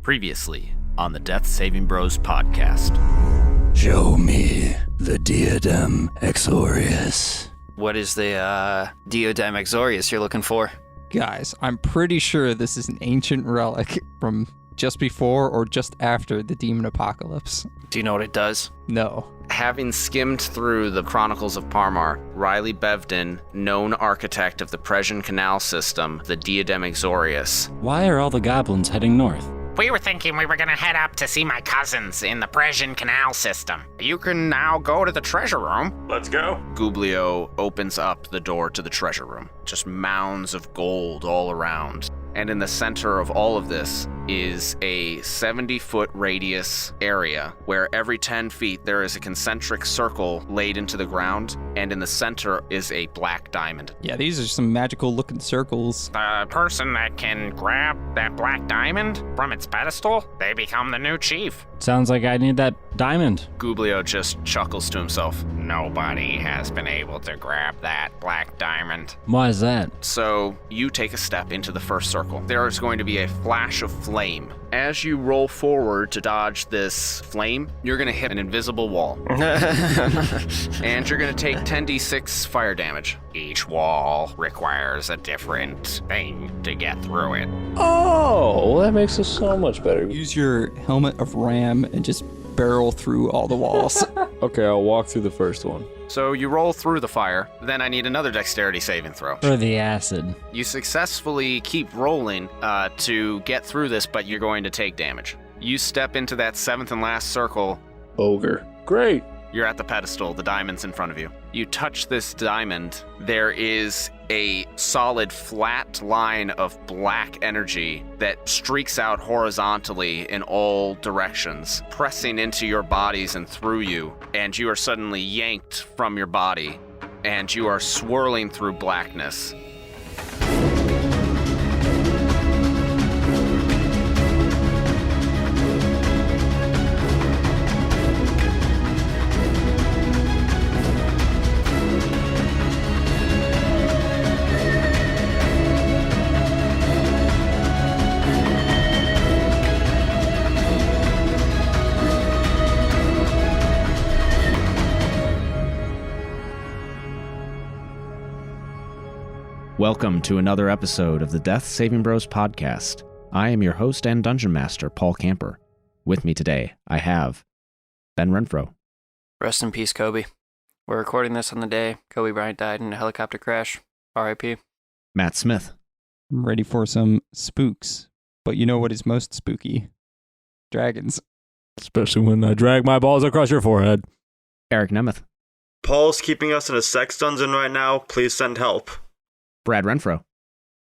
Previously on the Death Saving Bros podcast. Show me the Diadem Exorius. What is the Diadem Exorius you're looking for? Guys, I'm pretty sure this is an ancient relic from just before or just after the Demon Apocalypse. Do you know what it does? No. Having skimmed through the Chronicles of Parmar, Riley Bevden, known architect of the Presian Canal System, the Diadem Exorius. Why are all the goblins heading north? We were thinking we were gonna head up to see my cousins in the Presian Canal System. You can now go to the treasure room. Let's go. Gublio opens up the door to the treasure room. Just mounds of gold all around. And in the center of all of this is a 70-foot radius area where every 10 feet there is a concentric circle laid into the ground, and in the center is a black diamond. Yeah, these are some magical looking circles. The person that can grab that black diamond from its pedestal, they become the new chief. Sounds like I need that diamond. Gublio just chuckles to himself. Nobody has been able to grab that black diamond. Why is that? So you take a step into the first circle. There is going to be a flash of flame. As you roll forward to dodge this flame, you're going to hit an invisible wall. And you're going to take 10d6 fire damage. Each wall requires a different thing to get through it. Oh, well, that makes us so much better. Use your helmet of ram and just barrel through all the walls. Okay, I'll walk through the first one. So you roll through the fire, then I need another dexterity saving throw. For the acid. You successfully keep rolling to get through this, but you're going to take damage. You step into that seventh and last circle. Ogre. Great. You're at the pedestal, the diamond's in front of you. You touch this diamond, there is a solid flat line of black energy that streaks out horizontally in all directions, pressing into your bodies and through you, and you are suddenly yanked from your body, and you are swirling through blackness. Welcome to another episode of the Death Saving Bros podcast. I am your host and dungeon master, Paul Camper. With me today, I have Ben Renfro. Rest in peace, Kobe. We're recording this on the day Kobe Bryant died in a helicopter crash. R.I.P. Matt Smith. I'm ready for some spooks. But you know what is most spooky? Dragons. Especially when I drag my balls across your forehead. Eric Nemeth. Paul's keeping us in a sex dungeon right now. Please send help. Brad Renfro.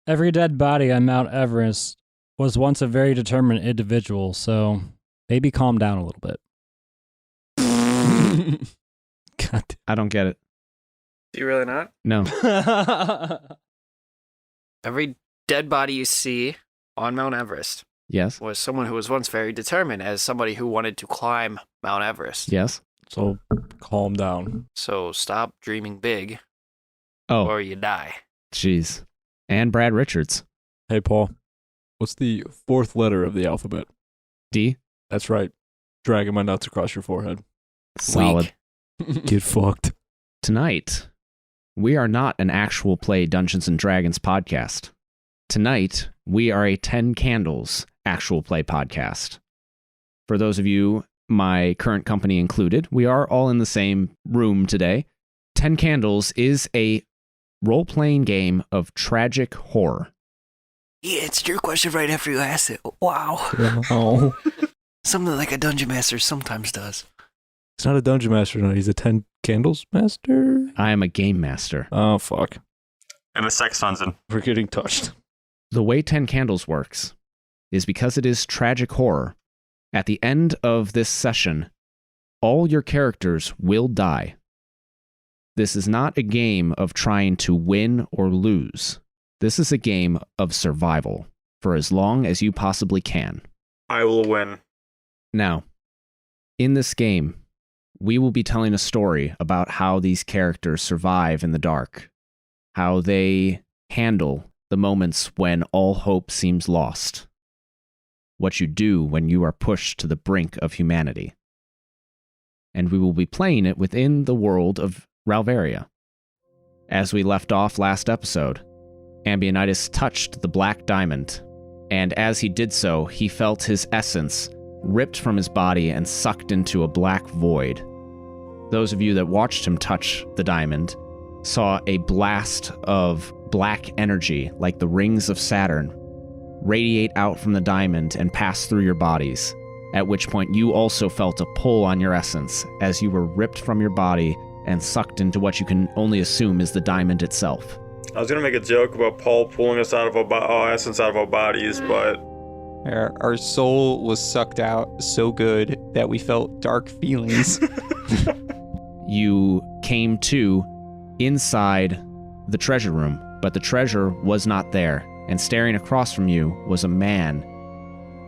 Every dead body on Mount Everest was once a very determined individual, so maybe calm down a little bit. God. I don't get it. Do you really not? No. Every dead body you see on Mount Everest Yes. was someone who was once very determined as somebody who wanted to climb Mount Everest. Yes. So, calm down. So stop dreaming big Oh, or you die. jeez. And Brad Richards. Hey, Paul. What's the fourth letter of the alphabet? D. That's right. Dragging my nuts across your forehead. Solid. Get fucked. Tonight, we are not an actual play Dungeons & Dragons podcast. Tonight, we are a 10 Candles actual play podcast. For those of you, my current company included, we are all in the same room today. 10 Candles is a role-playing game of tragic horror. Yeah, it's your question right after you asked it. Wow. Oh. Something like a dungeon master sometimes does. He's not a dungeon master, no. He's a 10 Candles master? I am a game master. Oh, fuck. And a sex dungeon. We're getting touched. The way 10 Candles works is because it is tragic horror. At the end of this session, all your characters will die. This is not a game of trying to win or lose. This is a game of survival for as long as you possibly can. I will win. Now, in this game, we will be telling a story about how these characters survive in the dark, how they handle the moments when all hope seems lost. what you do when you are pushed to the brink of humanity. And we will be playing it within the world of Ralvaria. As we left off last episode, Ambionitis touched the black diamond, and as he did so, he felt his essence ripped from his body and sucked into a black void. Those of you that watched him touch the diamond saw a blast of black energy, like the rings of Saturn, radiate out from the diamond and pass through your bodies, at which point you also felt a pull on your essence as you were ripped from your body and sucked into what you can only assume is the diamond itself. I was gonna make a joke about Paul pulling us out of our essence out of our bodies, but Our soul was sucked out so good that we felt dark feelings. You came to inside the treasure room, but the treasure was not there, and staring across from you was a man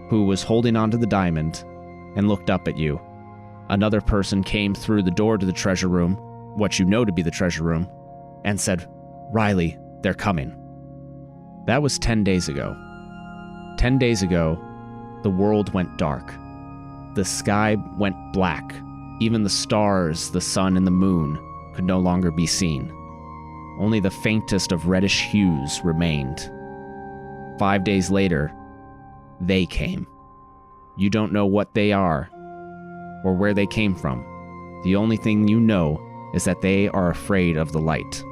who was holding onto the diamond and looked up at you. Another person came through the door to the treasure room, what you know to be the treasure room, and said, "Riley, they're coming." That was 10 days ago. 10 days ago, the world went dark. The sky went black. Even the stars, the sun, and the moon could no longer be seen. Only the faintest of reddish hues remained. 5 days later, they came. You don't know what they are or where they came from. The only thing you know is that they are afraid of the light.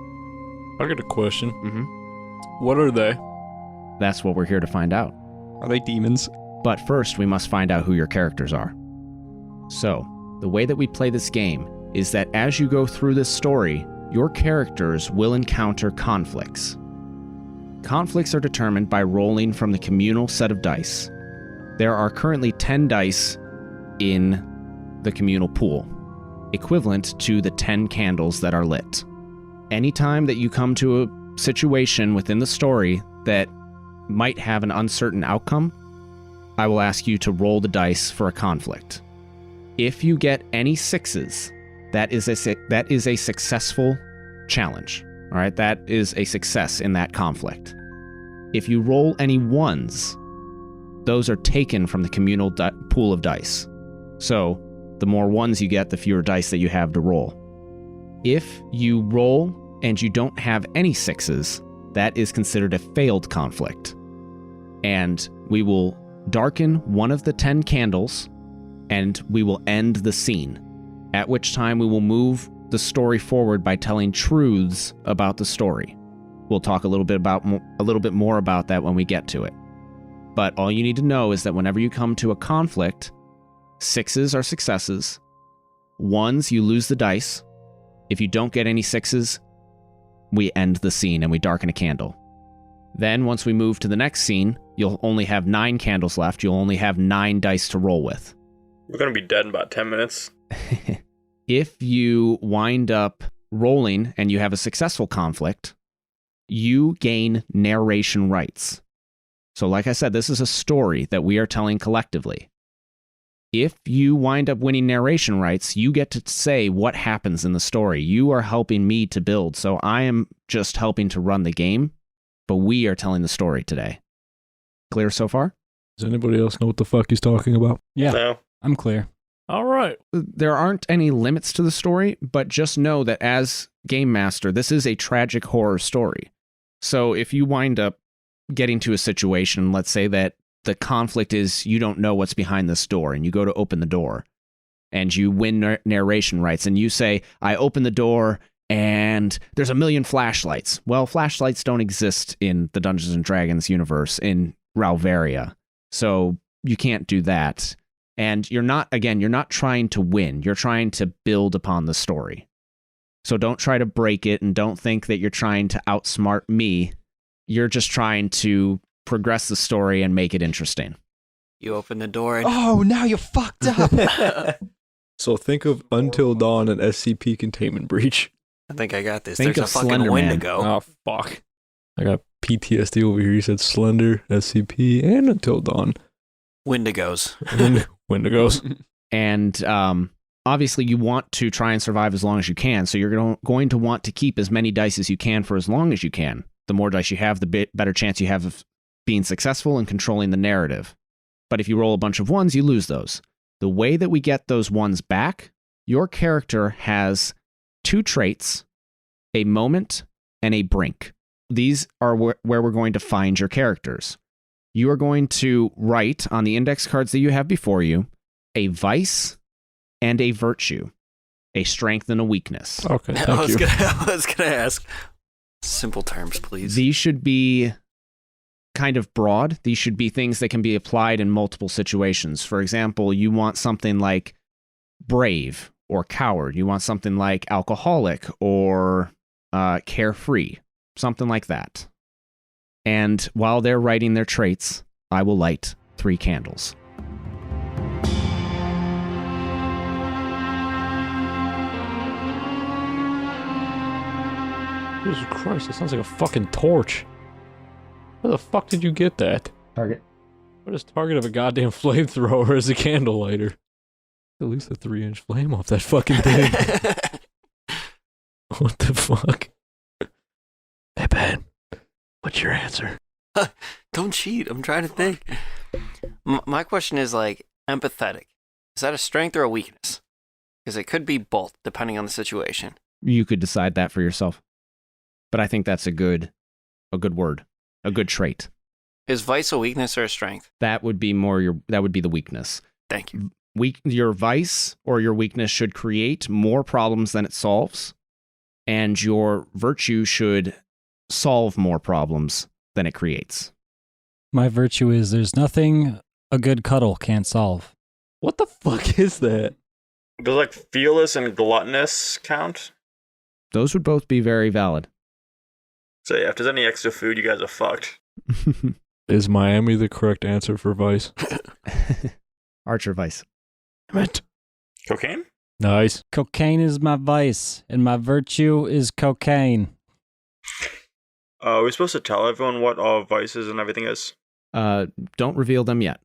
I got a question. Mm-hmm. What are they? That's what we're here to find out. Are they demons? But first, we must find out who your characters are. So, the way that we play this game is that as you go through this story, your characters will encounter conflicts. Conflicts are determined by rolling from the communal set of dice. There are currently 10 dice in the communal pool, equivalent to the 10 candles that are lit. Anytime that you come to a situation within the story that might have an uncertain outcome, I will ask you to roll the dice for a conflict. If you get any sixes, that is a successful challenge. All right, that is a success in that conflict. If you roll any ones, those are taken from the communal pool of dice. So, the more ones you get, the fewer dice that you have to roll. If you roll and you don't have any sixes, that is considered a failed conflict. And we will darken one of the 10 candles, and we will end the scene, at which time we will move the story forward by telling truths about the story. We'll talk a little bit more about that when we get to it. But all you need to know is that whenever you come to a conflict, sixes are successes, ones you lose the dice. If you don't get any sixes, we end the scene and we darken a candle. Then once we move to the next scene, you'll only have 9 candles left. You'll only have 9 dice to roll with. we're gonna be dead in about 10 minutes. If you wind up rolling and you have a successful conflict, you gain narration rights. So like I said, this is a story that we are telling collectively. If you wind up winning narration rights, you get to say what happens in the story. You are helping me to build, so I am just helping to run the game, but we are telling the story today. Clear so far? Does anybody else know what the fuck he's talking about? Yeah, No. I'm clear. All right. There aren't any limits to the story, but just know that as Game Master, this is a tragic horror story. So if you wind up getting to a situation, let's say that the conflict is you don't know what's behind this door, and you go to open the door, and you win narration rights, and you say, I open the door, and there's a million flashlights. Well, flashlights don't exist in the Dungeons & Dragons universe in Ralvaria, so you can't do that. And you're not trying to win. You're trying to build upon the story. So don't try to break it, and don't think that you're trying to outsmart me. You're just trying to progress the story and make it interesting. You open the door and Oh, now you fucked up. So think of Until Dawn and SCP containment breach. I think I got this. Think There's of a fucking Slender Man. Wendigo. Oh, fuck. I got PTSD over here. He said Slender, SCP, and Until Dawn. Wendigos. Wendigos. And obviously you want to try and survive as long as you can, so you're going to want to keep as many dice as you can for as long as you can. The more dice you have, the better chance you have of being successful and controlling the narrative. But if you roll a bunch of ones, you lose those. The way that we get those ones back, your character has 2 traits, a moment and a brink. These are where we're going to find your characters. You are going to write on the index cards that you have before you a vice and a virtue, a strength and a weakness. Okay, thank you. I was gonna ask. Simple terms, please. These should be kind of broad. These should be things that can be applied in multiple situations. For example, you want something like brave or coward. You want something like alcoholic or carefree, something like that. And while they're writing their traits, I will light 3 candles. Jesus Christ, that sounds like a fucking torch. Where the fuck did you get that? Target. What is target of a goddamn flamethrower as a candle lighter? At least a 3-inch flame off that fucking thing. What the fuck? Hey Ben, what's your answer? Don't cheat. I'm trying to think. My question is like empathetic. Is that a strength or a weakness? Because it could be both, depending on the situation. You could decide that for yourself. But I think that's a good word, a good trait. Is vice a weakness or a strength? That would be the weakness. Thank you. Your vice or your weakness should create more problems than it solves, and your virtue should solve more problems than it creates. My virtue is there's nothing a good cuddle can't solve. What the fuck is that? Does like fearless and gluttonous count? Those would both be very valid. So yeah, if there's any extra food, you guys are fucked. Is Miami the correct answer for vice? Archer vice. Damn it. Cocaine? Nice. Cocaine is my vice, and my virtue is cocaine. Are we supposed to tell everyone what our vices and everything is? Don't reveal them yet.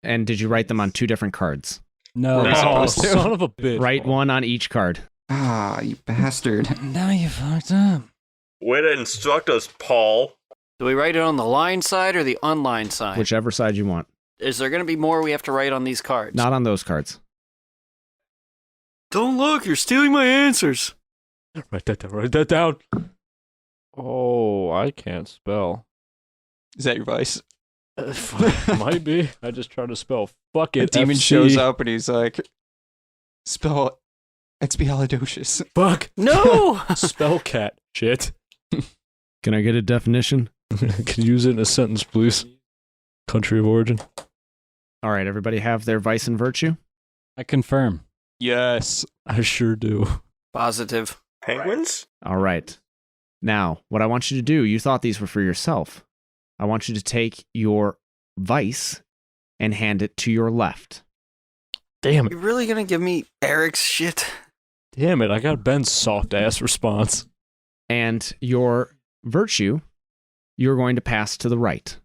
And did you write them on 2 different cards? No. Oh, son of a bitch. Write one on each card. Ah, you bastard. Now you fucked up. Way to instruct us, Paul. Do we write it on the line side or the unlined side? Whichever side you want. Is there going to be more we have to write on these cards? Not on those cards. Don't look, you're stealing my answers. Write that down. Write that down. Oh, I can't spell. Is that your vice? Might be. I just tried to spell fuck it. A demon FC. shows up and he's like, spell expialidocious. Fuck. No! Spell cat. Shit. Can I get a definition? Can you use it in a sentence, please? Country of origin. All right, everybody have their vice and virtue? I confirm. Yes, I sure do. Positive. Penguins? All right. Now, what I want you to do, you thought these were for yourself. I want you to take your vice and hand it to your left. Damn it. You're really going to give me Eric's shit? Damn it. I got Ben's soft ass response. And your virtue, you're going to pass to the right.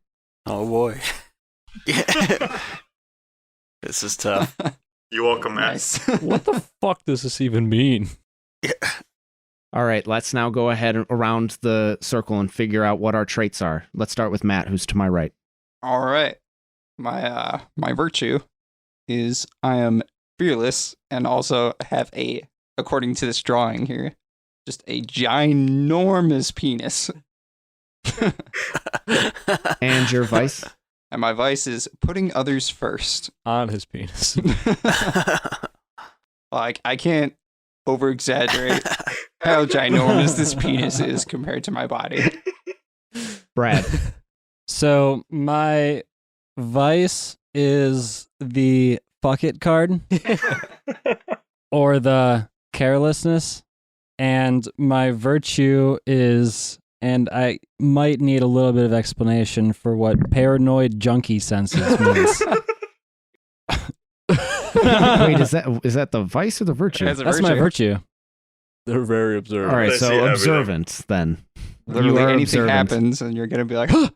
Oh boy. Yeah. This is tough. You're welcome, Matt. What the fuck does this even mean? All right, let's now go ahead around the circle and figure out what our traits are. Let's start with Matt, who's to my right. All right. My virtue is I am fearless and also have according to this drawing here, just a ginormous penis. And your vice? And my vice is putting others first. On his penis. Like, I can't over exaggerate how ginormous this penis is compared to my body. Brad. So my vice is the fuck it card or the carelessness, and my virtue is, and I might need a little bit of explanation for what paranoid junkie senses means. Wait, is that the vice or the virtue? That's my virtue. They're very observant. All right, They see so everything. observant then. Literally You are anything observant. happens and you're going to be like, huh!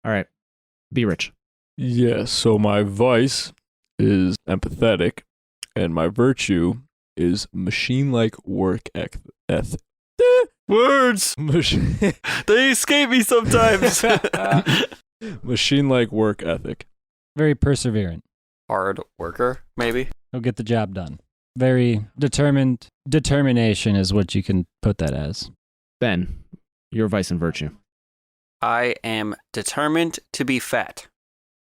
All right, be rich. Yeah, so my vice is empathetic, and my virtue is machine-like work ethic. Words! Machine. They escape me sometimes. Machine-like work ethic. Very perseverant. Hard worker, maybe. He'll get the job done. Very determined. Determination is what you can put that as. Ben, your vice and virtue. I am determined to be fat,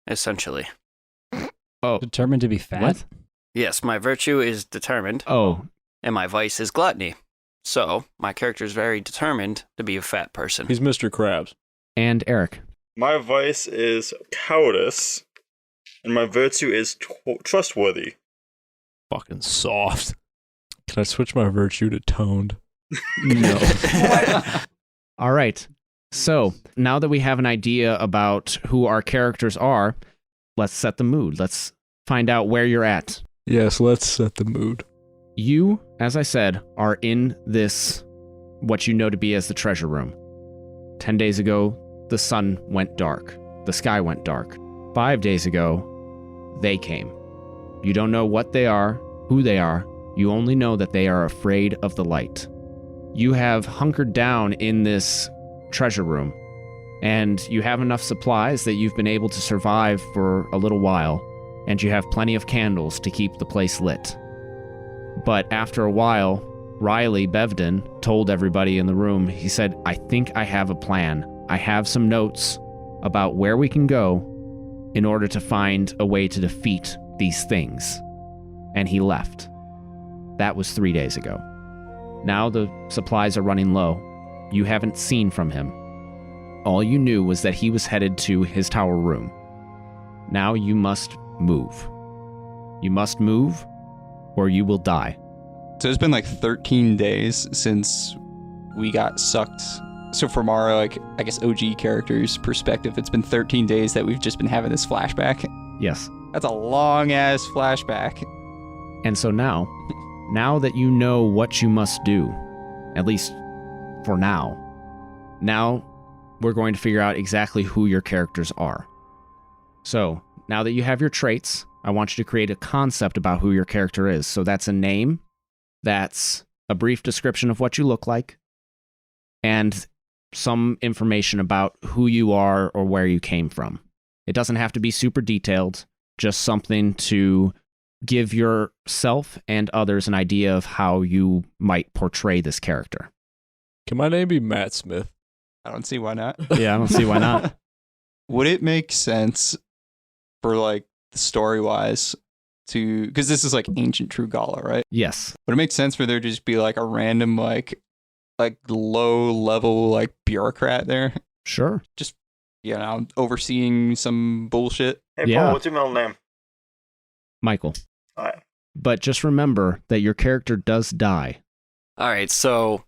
essentially. Oh, Determined to be fat? What? Yes, my virtue is determined, oh, and my vice is gluttony. So, my character is very determined to be a fat person. He's Mr. Krabs. and Eric. My vice is cowardice, and my virtue is trustworthy. Fucking soft. Can I switch my virtue to toned? No. All right. So now that we have an idea about who our characters are, let's set the mood. Let's find out where you're at. Yes, let's set the mood. You, as I said, are in this, what you know to be as the treasure room. 10 days ago, the sun went dark. The sky went dark. 5 days ago, they came. You don't know what they are, who they are. You only know that they are afraid of the light. You have hunkered down in this treasure room, and you have enough supplies that you've been able to survive for a little while, and you have plenty of candles to keep the place lit. But after a while, Riley Bevden told everybody in the room, he said, I think I have a plan. I have some notes about where we can go in order to find a way to defeat these things. And he left. That was 3 days ago. Now the supplies are running low. You haven't seen from him. All you knew was that he was headed to his tower room. Now you must move. You must move, or you will die. So it's been like 13 days since we got sucked. So from our, like, I guess OG character's perspective, it's been 13 days that we've just been having this flashback. Yes. That's a long-ass flashback. And so now that you know what you must do, at least for now we're going to figure out exactly who your characters are. So, now that you have your traits, I want you to create a concept about who your character is. So that's a name, that's a brief description of what you look like, and some information about who you are or where you came from. It doesn't have to be super detailed, just something to give yourself and others an idea of how you might portray this character. Can my name be Matt Smith? I don't see why not. Yeah, I don't see why not. Would it make sense for, like, story-wise to... Because this is, like, ancient Trugala, right? Yes. Would it make sense for there to just be, like, a random, like low-level, like, bureaucrat there? Sure. Just, you know, overseeing some bullshit? Hey, Yeah. Paul, what's your middle name? Michael. All right. But just remember that your character does die. All right, so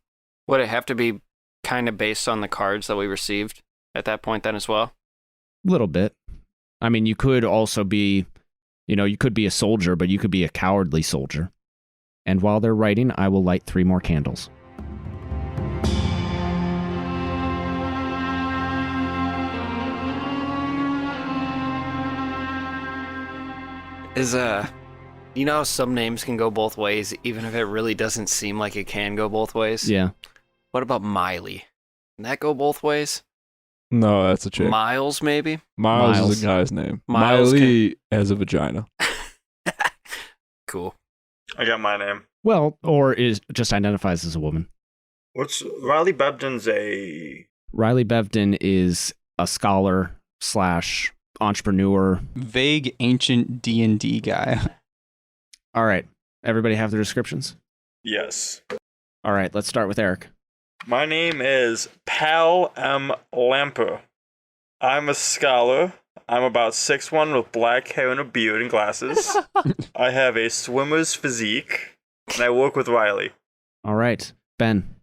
would it have to be kind of based on the cards that we received at that point then as well? A little bit. I mean, you could also be, you could be a soldier, but you could be a cowardly soldier. And while they're writing, I will light 3 more candles. Is you know how some names can go both ways, even if it really doesn't seem like it can go both ways? Yeah. What about Miley? Can that go both ways? No, that's a chick. Miles, maybe? Miles Miles. is a guy's name. Miles Miley has a vagina. Cool. I got my name. Well, or is just identifies as a woman. What's Riley Bebden's a... Riley Bevden is a scholar / entrepreneur. Vague ancient D&D guy. All right. Everybody have their descriptions? Yes. All right. Let's start with Eric. My name is Pal M. Lamper. I'm a scholar. I'm about 6'1" with black hair and a beard and glasses. I have a swimmer's physique, and I work with Riley. All right. Ben.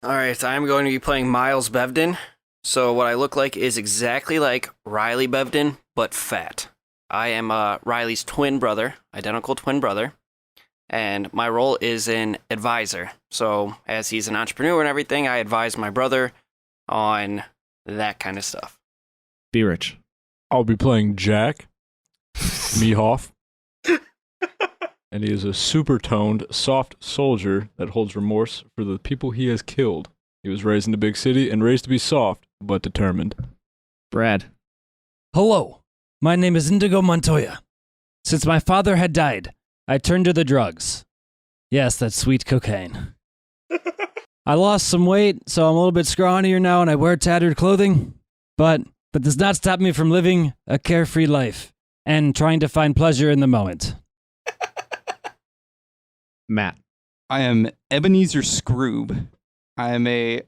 All right, I'm going to be playing Miles Bevden. So what I look like is exactly like Riley Bevden, but fat. I am Riley's twin brother, identical twin brother. And my role is an advisor. So as he's an entrepreneur and everything, I advise my brother on that kind of stuff. Be rich. I'll be playing Jack Mehoff. And he is a super toned, soft soldier that holds remorse for the people he has killed. He was raised in a big city and raised to be soft, but determined. Brad. Hello, my name is Indigo Montoya. Since my father had died, I turned to the drugs. Yes, that sweet cocaine. I lost some weight, so I'm a little bit scrawnier now and I wear tattered clothing. But does not stop me from living a carefree life and trying to find pleasure in the moment. Matt. I am Ebenezer Scroob. I am a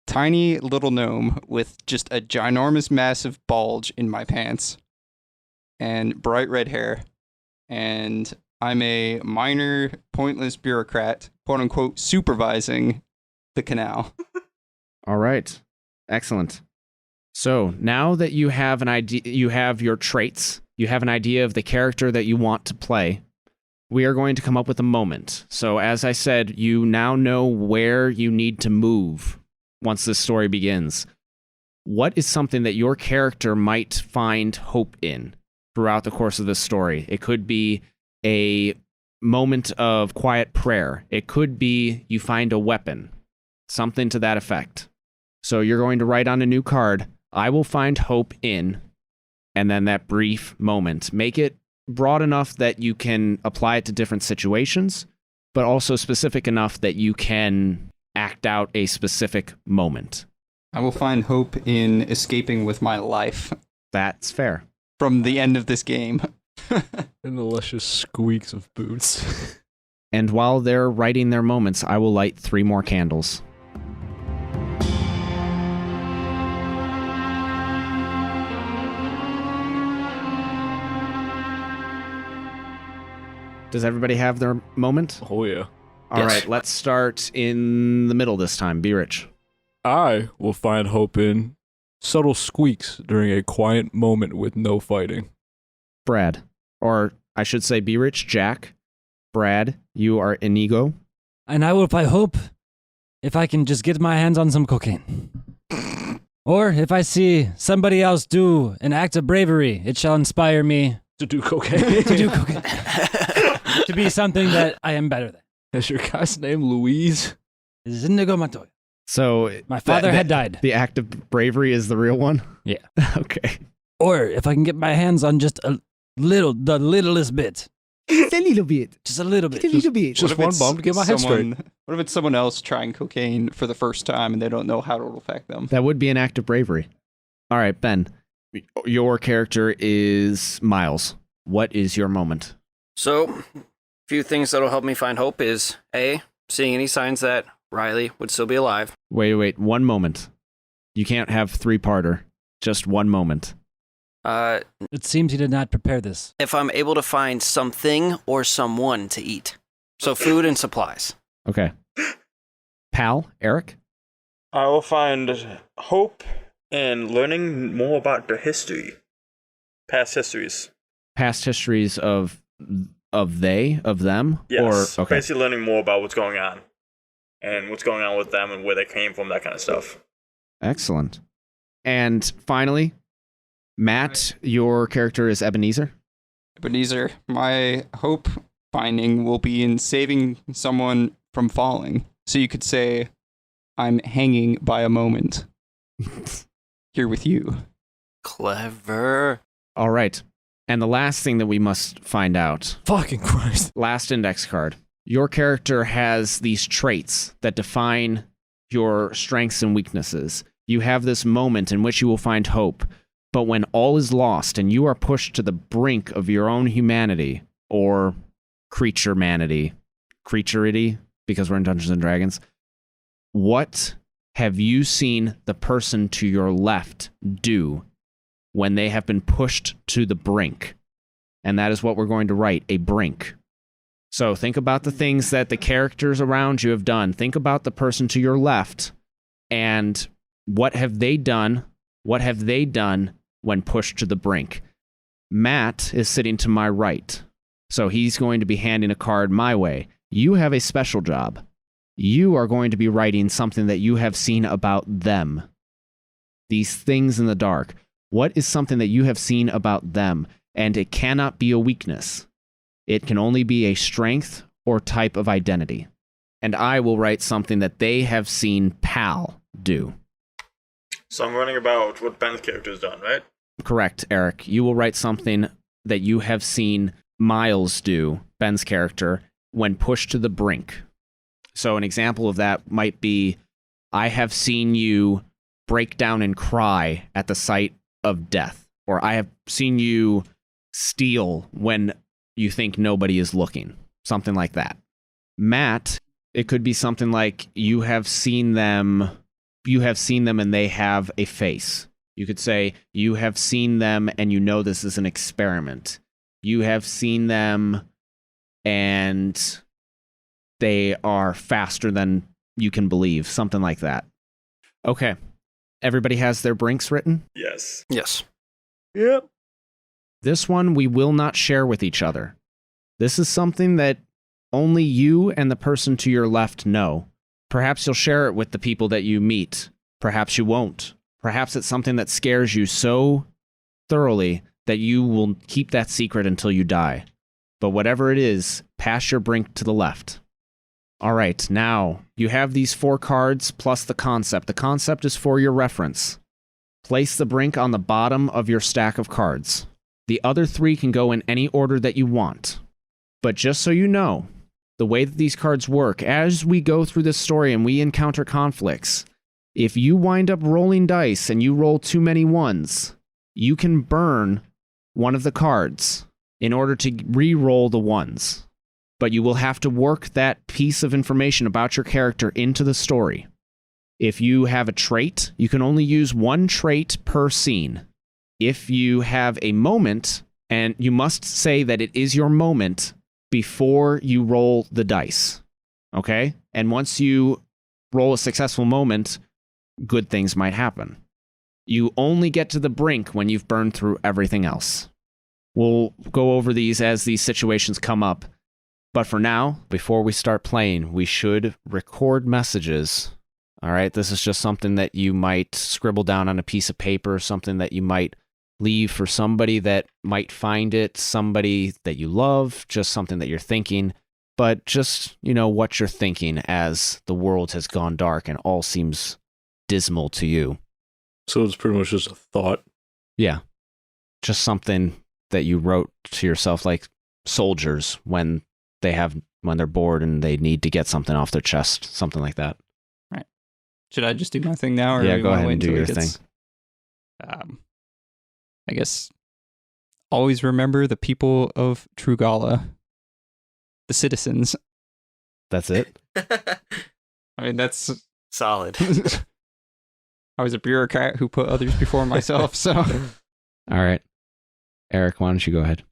tiny little gnome with just a ginormous massive bulge in my pants and bright red hair. And I'm a minor, pointless bureaucrat, quote unquote, supervising the canal. All right. Excellent. So now that you have an idea, you have your traits, you have an idea of the character that you want to play, we are going to come up with a moment. So as I said, you now know where you need to move once this story begins. What is something that your character might find hope in throughout the course of this story? It could be a moment of quiet prayer. It could be you find a weapon, something to that effect. So you're going to write on a new card, I will find hope in, and then that brief moment. Make it broad enough that you can apply it to different situations, but also specific enough that you can act out a specific moment. I will find hope in escaping with my life That's fair. from the end of this game. And the luscious squeaks of boots. And while they're writing their moments, I will light 3 more candles. Does everybody have their moment? Oh, yeah. All right, let's start in the middle this time. Be Rich. I will find hope in subtle squeaks during a quiet moment with no fighting. Brad. Or I should say Be Rich. Jack. Brad, you are Inigo. And I will find hope if I can just get my hands on some cocaine. Or if I see somebody else do an act of bravery, it shall inspire me To do cocaine. to do cocaine. To be something that I am better than. Is your guy's name Louise? This is Indigo Montoya. So My father had died. The act of bravery is the real one? Yeah. Okay. Or if I can get my hands on just the littlest bit. Just a little bit. Just a little bit. bit. Just one bump to get my head straight. What if it's someone else trying cocaine for the first time and they don't know how it will affect them? That would be an act of bravery. All right, Ben. Your character is Miles. What is your moment? So, a few things that'll help me find hope is A, seeing any signs that Riley would still be alive. Wait. One moment. You can't have 3-parter. Just one moment. It seems he did not prepare this. If I'm able to find something or someone to eat. So food and supplies. Okay. Pal, Eric? I will find hope in learning more about the history, past histories. Past histories of them? Yes, Or, okay. basically learning more about what's going on and what's going on with them and where they came from, that kind of stuff. Excellent. And finally, Matt, your character is Ebenezer. Ebenezer, my hope finding will be in saving someone from falling. So you could say, I'm hanging by a moment here with you. Clever. All right. And the last thing that we must find out, Fucking Christ. last index card. Your character has these traits that define your strengths and weaknesses. You have this moment in which you will find hope. But when all is lost and you are pushed to the brink of your own humanity, or creaturity, because we're in Dungeons and Dragons, what have you seen the person to your left do when they have been pushed to the brink? And that is what we're going to write, a brink. So think about the things that the characters around you have done. Think about the person to your left, and what have they done? What have they done when pushed to the brink? Matt is sitting to my right, so he's going to be handing a card my way. You have a special job. You are going to be writing something that you have seen about them. These things in the dark. What is something that you have seen about them? And it cannot be a weakness. It can only be a strength or type of identity. And I will write something that they have seen Pal do. So I'm running about what Ben's character's done, right? Correct, Eric. You will write something that you have seen Miles do, Ben's character, when pushed to the brink. So an example of that might be, I have seen you break down and cry at the sight of death, or I have seen you steal when you think nobody is looking, something like that. Matt, it could be something like you have seen them and they have a face. You could say you have seen them and you know this is an experiment. You have seen them and they are faster than you can believe, something like that. Okay. Everybody has their brinks written? Yes. Yes. Yep. This one we will not share with each other. This is something that only you and the person to your left know. Perhaps you'll share it with the people that you meet. Perhaps you won't. Perhaps it's something that scares you so thoroughly that you will keep that secret until you die. But whatever it is, pass your brink to the left. All right, now you have these 4 cards plus the concept. The concept is for your reference. Place the brink on the bottom of your stack of cards. The other 3 can go in any order that you want. But just so you know, the way that these cards work, as we go through this story and we encounter conflicts, if you wind up rolling dice and you roll too many 1s, you can burn one of the cards in order to re-roll the 1s. But you will have to work that piece of information about your character into the story. If you have a trait, you can only use 1 trait per scene. If you have a moment, and you must say that it is your moment before you roll the dice. Okay? And once you roll a successful moment, good things might happen. You only get to the brink when you've burned through everything else. We'll go over these as these situations come up. But for now, before we start playing, we should record messages. All right? This is just something that you might scribble down on a piece of paper, something that you might leave for somebody that might find it, somebody that you love, just something that you're thinking. But just, what you're thinking as the world has gone dark and all seems dismal to you. So it's pretty much just a thought. Yeah. Just something that you wrote to yourself, like soldiers when they're bored and they need to get something off their chest, something like that. Right. Should I just do my thing now? Or Yeah, do we go wanna ahead wait and do until your it thing. gets- I guess always remember the people of Trugala, the citizens. That's it? I mean, that's Solid. I was a bureaucrat who put others before myself, so All right. Eric, why don't you go ahead?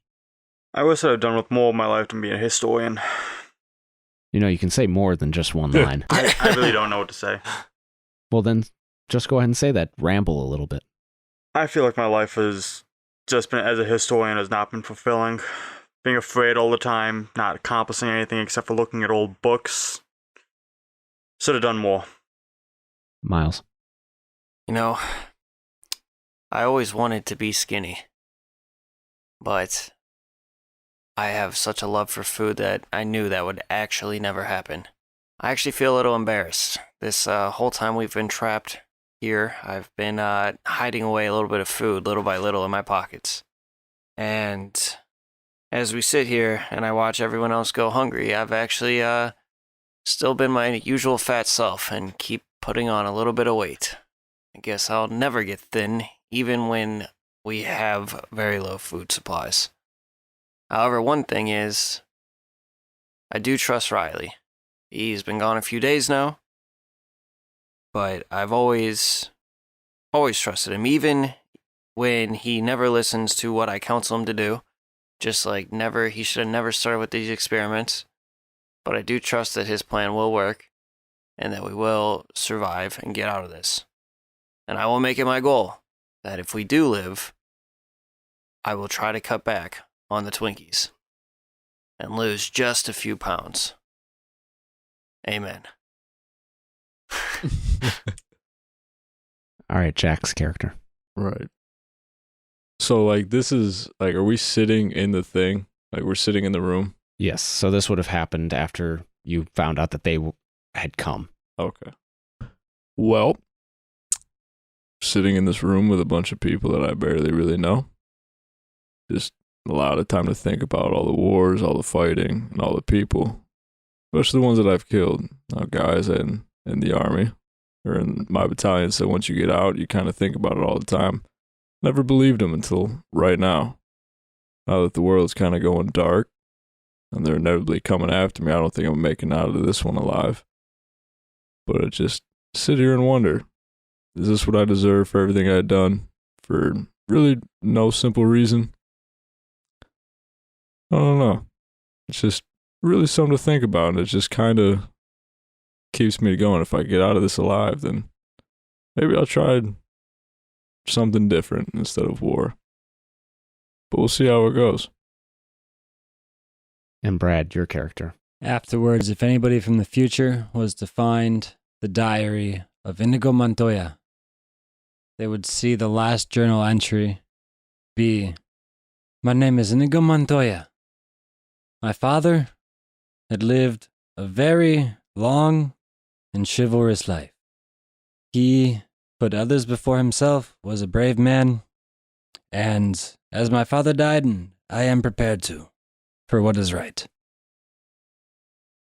I wish I'd done with more of my life than being a historian. You can say more than just one line. I really don't know what to say. Well, then just go ahead and say that. Ramble a little bit. I feel like my life has just been, as a historian, has not been fulfilling. Being afraid all the time, not accomplishing anything except for looking at old books. Should have done more. Miles. I always wanted to be skinny. But I have such a love for food that I knew that would actually never happen. I actually feel a little embarrassed. This whole time we've been trapped here, I've been hiding away a little bit of food, little by little, in my pockets. And as we sit here and I watch everyone else go hungry, I've actually still been my usual fat self and keep putting on a little bit of weight. I guess I'll never get thin, even when we have very low food supplies. However, one thing is, I do trust Riley. He's been gone a few days now, but I've always trusted him, even when he never listens to what I counsel him to do. Just like he should have never started with these experiments. But I do trust that his plan will work, and that we will survive and get out of this. And I will make it my goal that if we do live, I will try to cut back on the Twinkies and lose just a few pounds. Amen. All right, Jack's character. Right. So, this is, are we sitting in the thing? We're sitting in the room? Yes, so this would have happened after you found out that they had come. Okay. Well, sitting in this room with a bunch of people that I barely really know. Just a lot of time to think about all the wars, all the fighting, and all the people. Especially the ones that I've killed, guys in the army or in my battalion. So once you get out, you kind of think about it all the time. Never believed them until right now. Now that the world's kind of going dark and they're inevitably coming after me, I don't think I'm making out of this one alive. But I just sit here and wonder, is this what I deserve for everything I've done? For really no simple reason? I don't know. It's just really something to think about, and it just kind of keeps me going. If I get out of this alive, then maybe I'll try something different instead of war. But we'll see how it goes. And Brad, your character. Afterwards, if anybody from the future was to find the diary of Inigo Montoya, they would see the last journal entry be, "My name is Inigo Montoya. My father had lived a very long and chivalrous life. He put others before himself, was a brave man, and as my father died, I am prepared to, for what is right."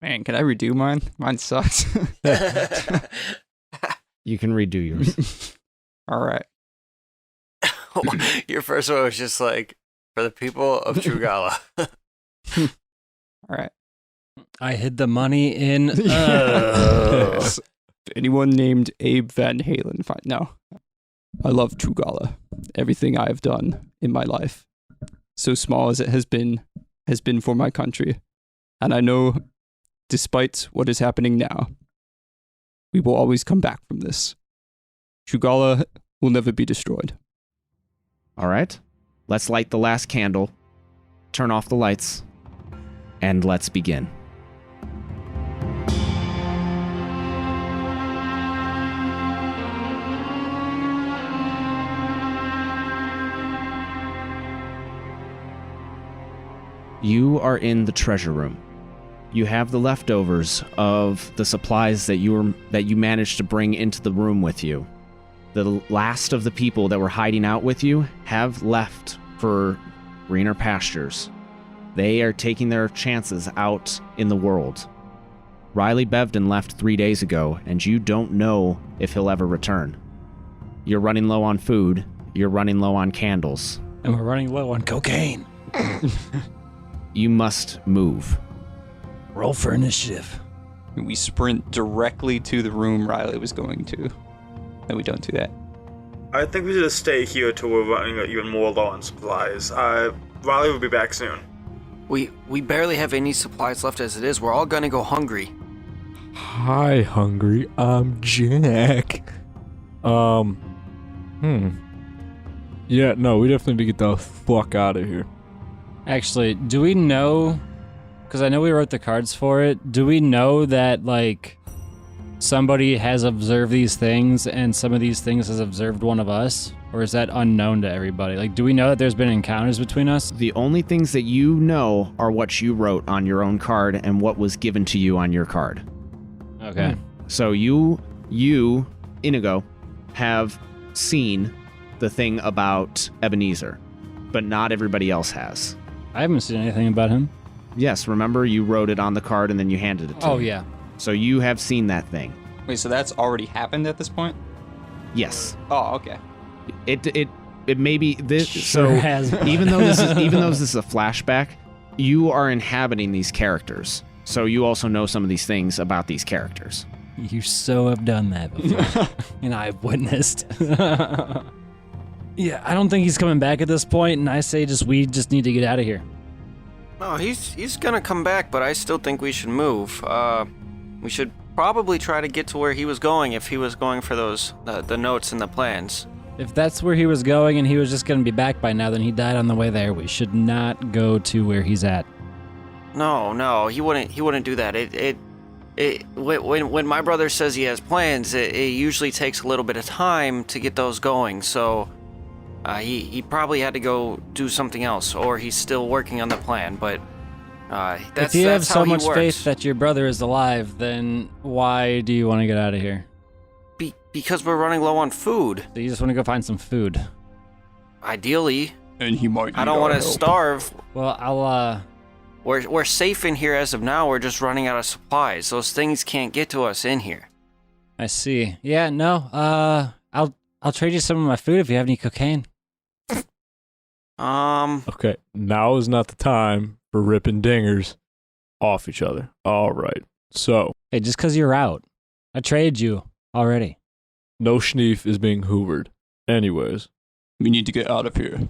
Man, can I redo mine? Mine sucks. You can redo yours. All right. Your first one was just like, for the people of Trugala. All right. I hid the money in. Anyone named Abe Van Halen? Fine. No. I love Trugala. Everything I have done in my life, so small as it has been for my country. And I know, despite what is happening now, we will always come back from this. Trugala will never be destroyed. All right. Let's light the last candle, turn off the lights, and let's begin. You are in the treasure room. You have the leftovers of the supplies that you managed to bring into the room with you. The last of the people that were hiding out with you have left for greener pastures. They are taking their chances out in the world. Riley Bevden left 3 days ago, and you don't know if he'll ever return. You're running low on food. You're running low on candles. And we're running low on cocaine. You must move. Roll for initiative. We sprint directly to the room Riley was going to. And we don't do that. I think we should just stay here till we're running even more low on supplies. Riley will be back soon. We barely have any supplies left as it is. We're all gonna go hungry. Hi, hungry. I'm Jack. Yeah, no, we definitely need to get the fuck out of here. Actually, do we know, because I know we wrote the cards for it, do we know that, like, somebody has observed these things and some of these things has observed one of us? Or is that unknown to everybody? Like, do we know that there's been encounters between us? The only things that you know are what you wrote on your own card and what was given to you on your card. Okay. So you, Inigo, have seen the thing about Ebenezer, but not everybody else has. I haven't seen anything about him. Yes, remember you wrote it on the card and then you handed it to Oh, me. yeah. So you have seen that thing. Wait, so that's already happened at this point? Yes. Oh, okay. It may be this. Sure so has been. even though this is a flashback, you are inhabiting these characters. So you also know some of these things about these characters. You so have done that before. And I've witnessed. Yeah, I don't think he's coming back at this point, and I say we just need to get out of here. No, he's gonna come back, but I still think we should move. We should probably try to get to where he was going if he was going for those the notes and the plans. If that's where he was going and he was just going to be back by now, then he died on the way there. We should not go to where he's at. No, he wouldn't do that. When my brother says he has plans, it usually takes a little bit of time to get those going. So he probably had to go do something else, or he's still working on the plan. But if you have so much faith that your brother is alive, then why do you want to get out of here? Because we're running low on food. So you just want to go find some food. Ideally, And he might. I don't want to help. starve. Well, I'll We're safe in here as of now. We're just running out of supplies. Those things can't get to us in here. I see. Yeah, no. I'll trade you some of my food if you have any cocaine. Okay, now is not the time for ripping dingers off each other. All right. So, Hey, just 'cause you're out, I traded you already. no schneef is being hoovered. Anyways, We need to get out of here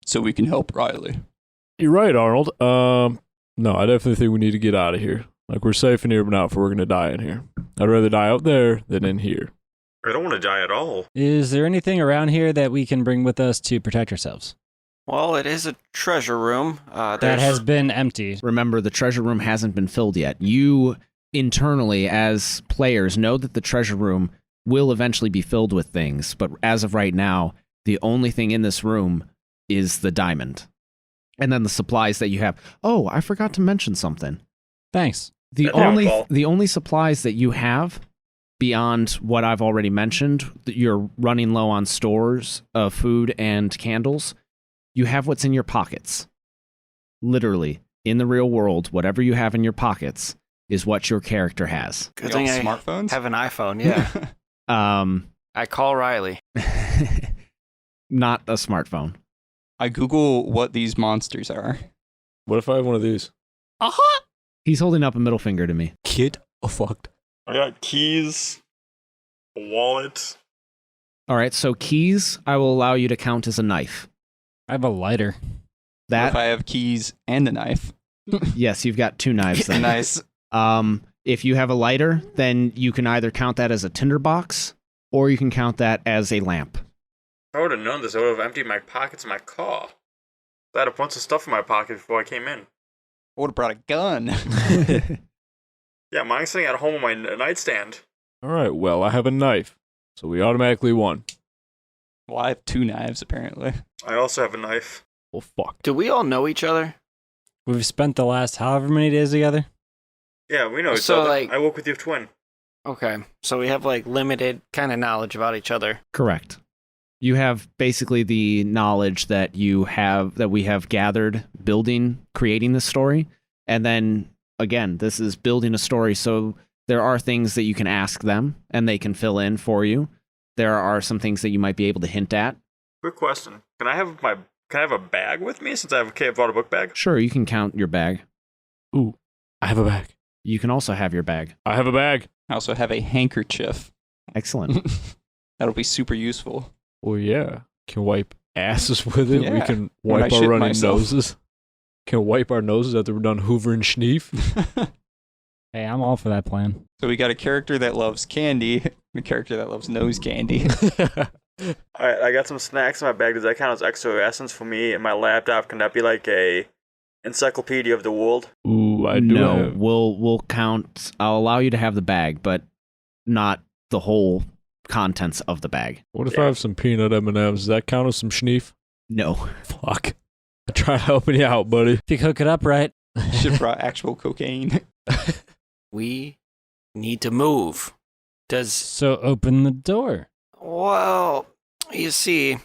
so we can help Riley. you're right, Arnold. No, I definitely think we need to get out of here. Like, we're safe in here, but not if we're going to die in here. I'd rather die out there than in here. I don't want to die at all. Is there anything around here that we can bring with us to protect ourselves? Well, it is a treasure room. That There's- has been empty. Remember, the treasure room hasn't been filled yet. You internally, as players, know that the treasure room will eventually be filled with things, but as of right now, the only thing in this room is the diamond. And then the supplies that you have. Oh, I forgot to mention something. Thanks. The That's our only fault. the only supplies that you have beyond what I've already mentioned, that you're running low on stores of food and candles, you have what's in your pockets. Literally, in the real world, whatever you have in your pockets is what your character has. Good Y'all thing I smartphones? have an iPhone, yeah. I call Riley. Not a smartphone. I Google what these monsters are. What if I have one of these? He's holding up a middle finger to me. Kid fucked. I got keys, a wallet. All right, so keys I will allow you to count as a knife. I have a lighter. What if I have keys and a knife? Yes, you've got two knives then. Nice. If you have a lighter, then you can either count that as a tinderbox or you can count that as a lamp. If I would have known this, I would have emptied my pockets in my car. I had a bunch of stuff in my pocket before I came in. I would have brought a gun. Yeah, mine's sitting at home on my nightstand. All right, well, I have a knife, so we automatically won. Well, I have two knives, apparently. I also have a knife. Well, fuck. Do we all know each other? We've spent the last however many days together. Yeah, we know each So, other. like- I work with your twin. Okay, so we have like limited kind of knowledge about each other. Correct. You have basically the knowledge that we have gathered creating this story. And then again, this is building a story. So there are things that you can ask them and they can fill in for you. There are some things that you might be able to hint at. Quick question: Can I have a bag with me since I brought a book bag? Sure, you can count your bag. Ooh, I have a bag. You can also have your bag. I have a bag. I also have a handkerchief. Excellent. That'll be super useful. Well, yeah. Can wipe asses with it. We Yeah, can when I wipe our shit running myself. noses. Can wipe our noses after we're done hoovering schneef. Hey, I'm all for that plan. So we got a character that loves candy, a character that loves nose candy. Alright, I got some snacks in my bag. Does that count as extra essence for me and my laptop? Can that be like a encyclopedia of the world? Ooh, I do No, have. we'll count. I'll allow you to have the bag, but not the whole contents of the bag. What if I have some peanut M&Ms? Does that count as some schneef? No. Fuck. I tried helping you out, buddy. If you cook it up right. Should have brought actual cocaine. We need to move. So open the door. Well, you see,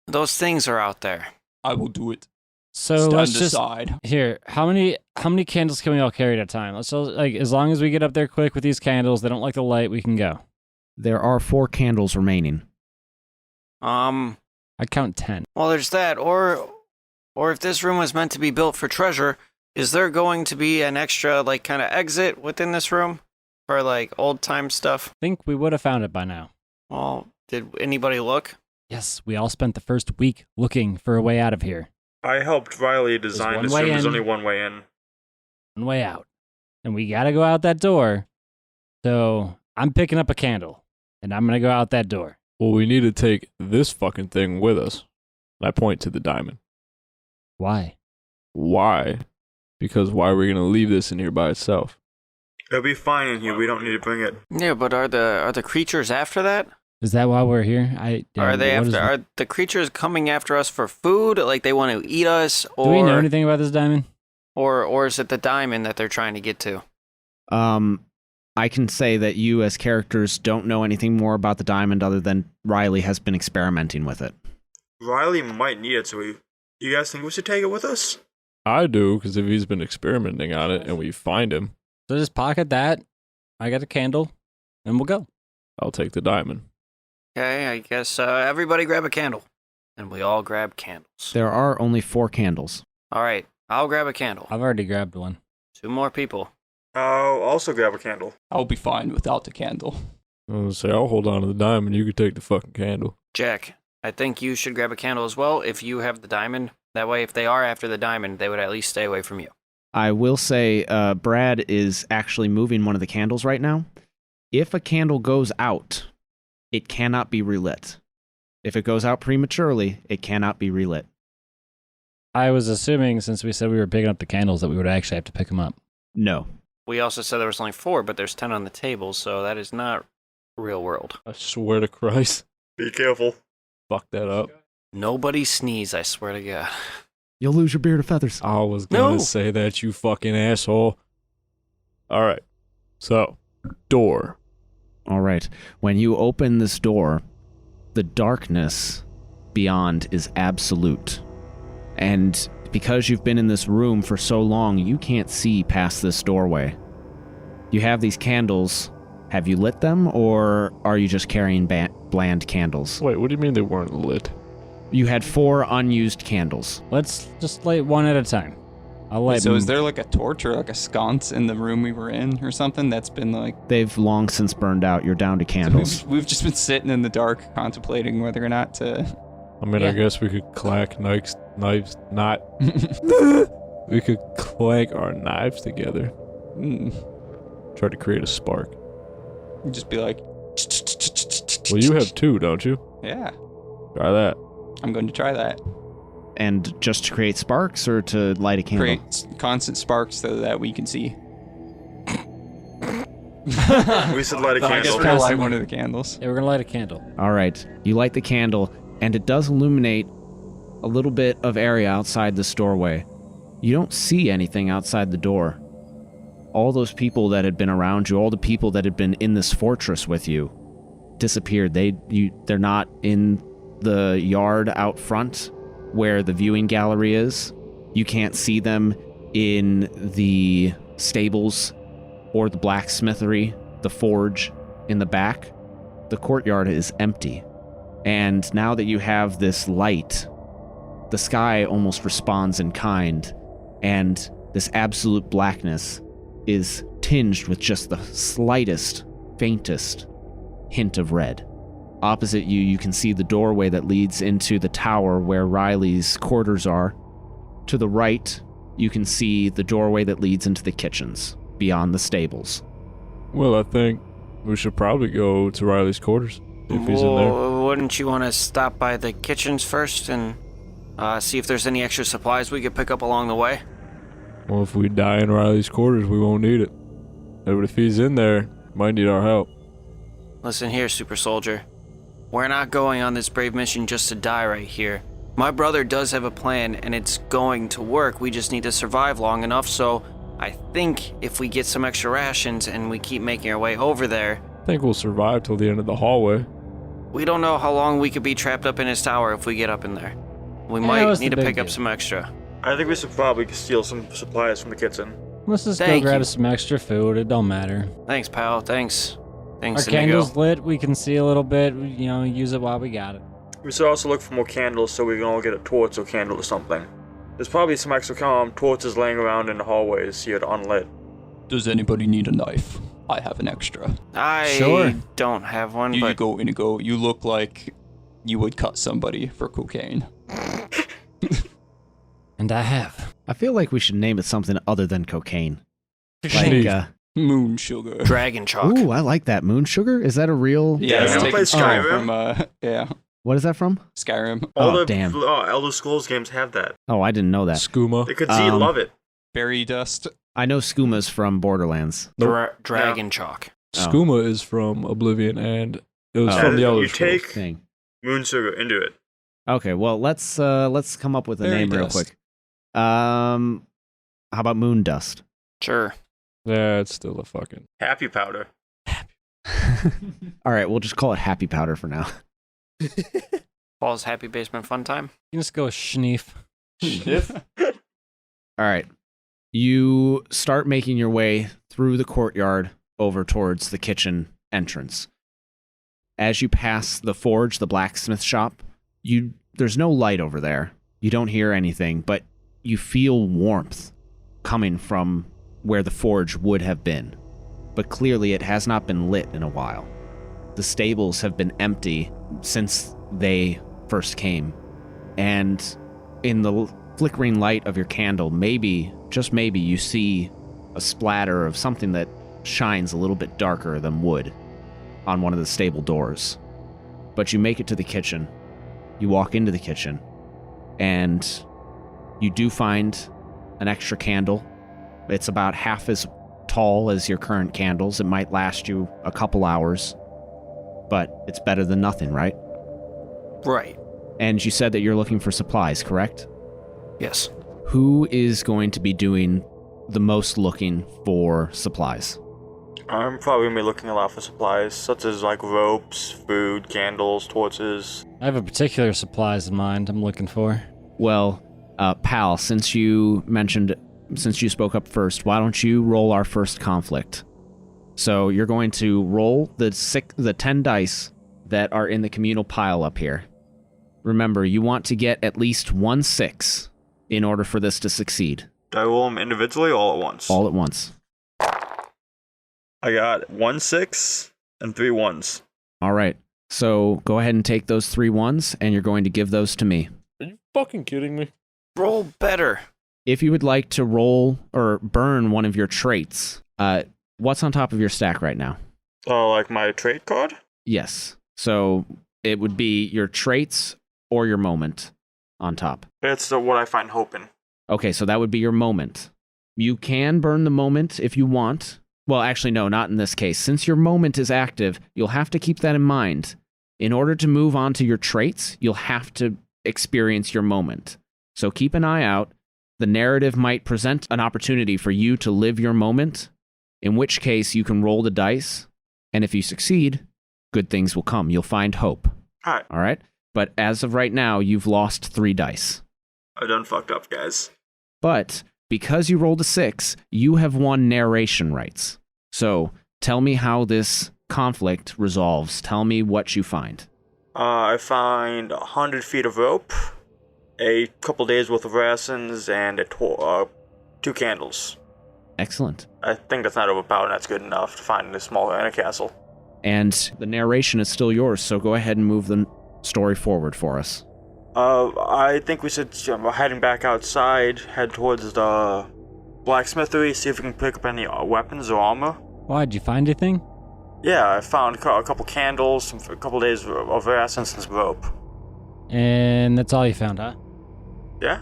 those things are out there. I will do it. So Stand let's just aside. here. How many candles can we all carry at a time? Let's all, like as long as we get up there quick with these candles, they don't like the light, we can go. There are 4 candles remaining. I count 10. Well, there's that, or if this room was meant to be built for treasure, is there going to be an extra like kind of exit within this room for like old time stuff? Think we would have found it by now. Well, did anybody look? Yes, we all spent the first week looking for a way out of here. I helped Riley design one this way room. There's in. only one way in. One way out. And we gotta go out that door. So I'm picking up a candle. And I'm gonna go out that door. Well, we need to take this fucking thing with us. And I point to the diamond. Why? Why? Because why are we going to leave this in here by itself? It'll be fine in here. We don't need to bring it. Yeah, but are the creatures after that? Is that why we're here? Are they what is after? Are the creatures coming after us for food? Like they want to eat us? Or Do we know anything about this diamond? Or is it the diamond that they're trying to get to? I can say that you as characters don't know anything more about the diamond other than Riley has been experimenting with it. Riley might need it, so you guys think we should take it with us? I do, because if he's been experimenting on it and we find him, So just pocket that. I got a candle, and we'll go. I'll take the diamond. Okay, I guess everybody grab a candle. And we all grab candles. There are only 4 candles. All right, I'll grab a candle. I've already grabbed one. 2 more people. I'll also grab a candle. I'll be fine without the candle. I'll say, I'll hold on to the diamond. You can take the fucking candle. Jack, I think you should grab a candle as well if you have the diamond. That way, if they are after the diamond, they would at least stay away from you. I will say Brad is actually moving one of the candles right now. If a candle goes out, it cannot be relit. If it goes out prematurely, it cannot be relit. I was assuming, since we said we were picking up the candles, that we would actually have to pick them up. No. We also said there was only 4, but there's 10 on the table, so that is not real world. I swear to Christ. Be careful. Fuck that up. Nobody sneeze, I swear to God. You'll lose your beard of feathers. I was gonna No. say that, you fucking asshole. Alright. So, door. All right. When you open this door, the darkness beyond is absolute. And because you've been in this room for so long, you can't see past this doorway. You have these candles. Have you lit them, or are you just carrying bland candles? Wait, what do you mean they weren't lit? You had 4 unused candles. Let's just light one at a time. I'll light So is there like a torch or like a sconce in the room we were in or something that's been like... They've long since burned out. You're down to candles. We've just been sitting in the dark contemplating whether or not to... I mean, Yeah. I guess we could clack knives, not... We could clank our knives together. Try to create a spark. Just be like... Well, you have 2, don't you? Yeah, Try that. I'm going to try that. And just to create sparks or to light a candle? Create constant sparks so that we can see. We should light a I guess candle. we're going to light one of the candles. Yeah, we're gonna light a candle. All right. You light the candle, and it does illuminate a little bit of area outside this doorway. You don't see anything outside the door. All those people that had been around you, all the people that had been in this fortress with you, disappeared. They're not in the yard out front where the viewing gallery is. You can't see them in the stables or the blacksmithery, the forge in the back. The courtyard is empty. And now that you have this light, the sky almost responds in kind, and this absolute blackness is tinged with just the slightest, faintest hint of red. Opposite you, you can see the doorway that leads into the tower where Riley's quarters are. To the right, you can see the doorway that leads into the kitchens, beyond the stables. Well, I think we should probably go to Riley's quarters, if he's in there. Well, wouldn't you want to stop by the kitchens first and see if there's any extra supplies we could pick up along the way? Well, if we die in Riley's quarters, we won't need it. But if he's in there, might need our help. Listen here, super soldier. We're not going on this brave mission just to die right here. My brother does have a plan, and it's going to work. We just need to survive long enough, so I think if we get some extra rations and we keep making our way over there, I think we'll survive till the end of the hallway. we don't know how long we could be trapped up in his tower if we get up in there. We Yeah, might what's need the to big pick up deal? some extra. I think we should probably steal some supplies from the kitchen. Let's just Thank go grab you. some extra food. It don't matter. Thanks, pal. Thanks. Thanks, Our Inigo. candle's lit. We can see a little bit. Use it while we got it. We should also look for more candles so we can all get a torch or candle or something. There's probably some extra torches laying around in the hallways here unlit. Does anybody need a knife? I have an extra. I Sure. don't have one, You but go, Inigo. You look like you would cut somebody for cocaine. And I have. I feel like we should name it something other than cocaine. Jeez. Like, Moon sugar. dragon chalk. ooh, I like that. Moon sugar? Is that a real... Yeah, it's you taken play Skyrim? from Yeah. What is that from? Skyrim. All Oh, the damn. Elder Scrolls games have that. Oh, I didn't know that. Skooma. The Khajiit love it. Berry dust. I know skoomers from Borderlands. Dragon chalk. Oh. Skooma is from Oblivion, and it was Oh. from the You Elder Scrolls. take Thing. moon sugar into it. Okay, well, let's come up with a Berry name real dust. quick. How about moon dust? Sure. Yeah, it's still a fucking. Happy powder. All right, we'll just call it happy powder for now. Paul's Happy Basement Fun Time. You can just go schneef. All right. You start making your way through the courtyard over towards the kitchen entrance. As you pass the forge, the blacksmith shop, there's no light over there. You don't hear anything, but you feel warmth coming from where the forge would have been. But clearly it has not been lit in a while. The stables have been empty since they first came. And in the flickering light of your candle, maybe, just maybe, you see a splatter of something that shines a little bit darker than wood on one of the stable doors. But you make it to the kitchen. You walk into the kitchen, and you do find an extra candle. It's about half as tall as your current candles. It might last you a couple hours, but it's better than nothing, right? Right. And you said that you're looking for supplies, correct? Yes. Who is going to be doing the most looking for supplies? I'm probably going to be looking a lot for supplies, such as like ropes, food, candles, torches. I have a particular supplies in mind I'm looking for. Well, pal, since you spoke up first, why don't you roll our first conflict? So you're going to roll the 10 dice that are in the communal pile up here. Remember, you want to get at least 1 6 in order for this to succeed. Do I roll them individually or all at once? All at once. I got 1 6 and 3 1s. All right. So go ahead and take those 3 1s, and you're going to give those to me. Are you fucking kidding me? Roll better. If you would like to roll or burn one of your traits, what's on top of your stack right now? Oh, like my trait card? Yes. So it would be your traits or your moment on top. It's what I find hope in. Okay, so that would be your moment. You can burn the moment if you want. Well, actually, no, not in this case. Since your moment is active, you'll have to keep that in mind. In order to move on to your traits, you'll have to experience your moment. So keep an eye out. The narrative might present an opportunity for you to live your moment, in which case you can roll the dice, and if you succeed, good things will come. You'll find hope. Alright. All right? But as of right now, you've lost 3 dice. I done fucked up, guys. But because you rolled a 6, you have won narration rights. So tell me how this conflict resolves. Tell me what you find. I find 100 feet of rope, a couple days worth of rations, and 2 candles. Excellent. I think that's not overpowered, and that's good enough to find a small inner castle. And the narration is still yours, so go ahead and move the story forward for us. I think we should, heading back outside, head towards the blacksmithery, see if we can pick up any weapons or armor. Why, did you find anything? Yeah, I found a couple candles, a couple days of rations, and some rope. And that's all you found, huh? Yeah?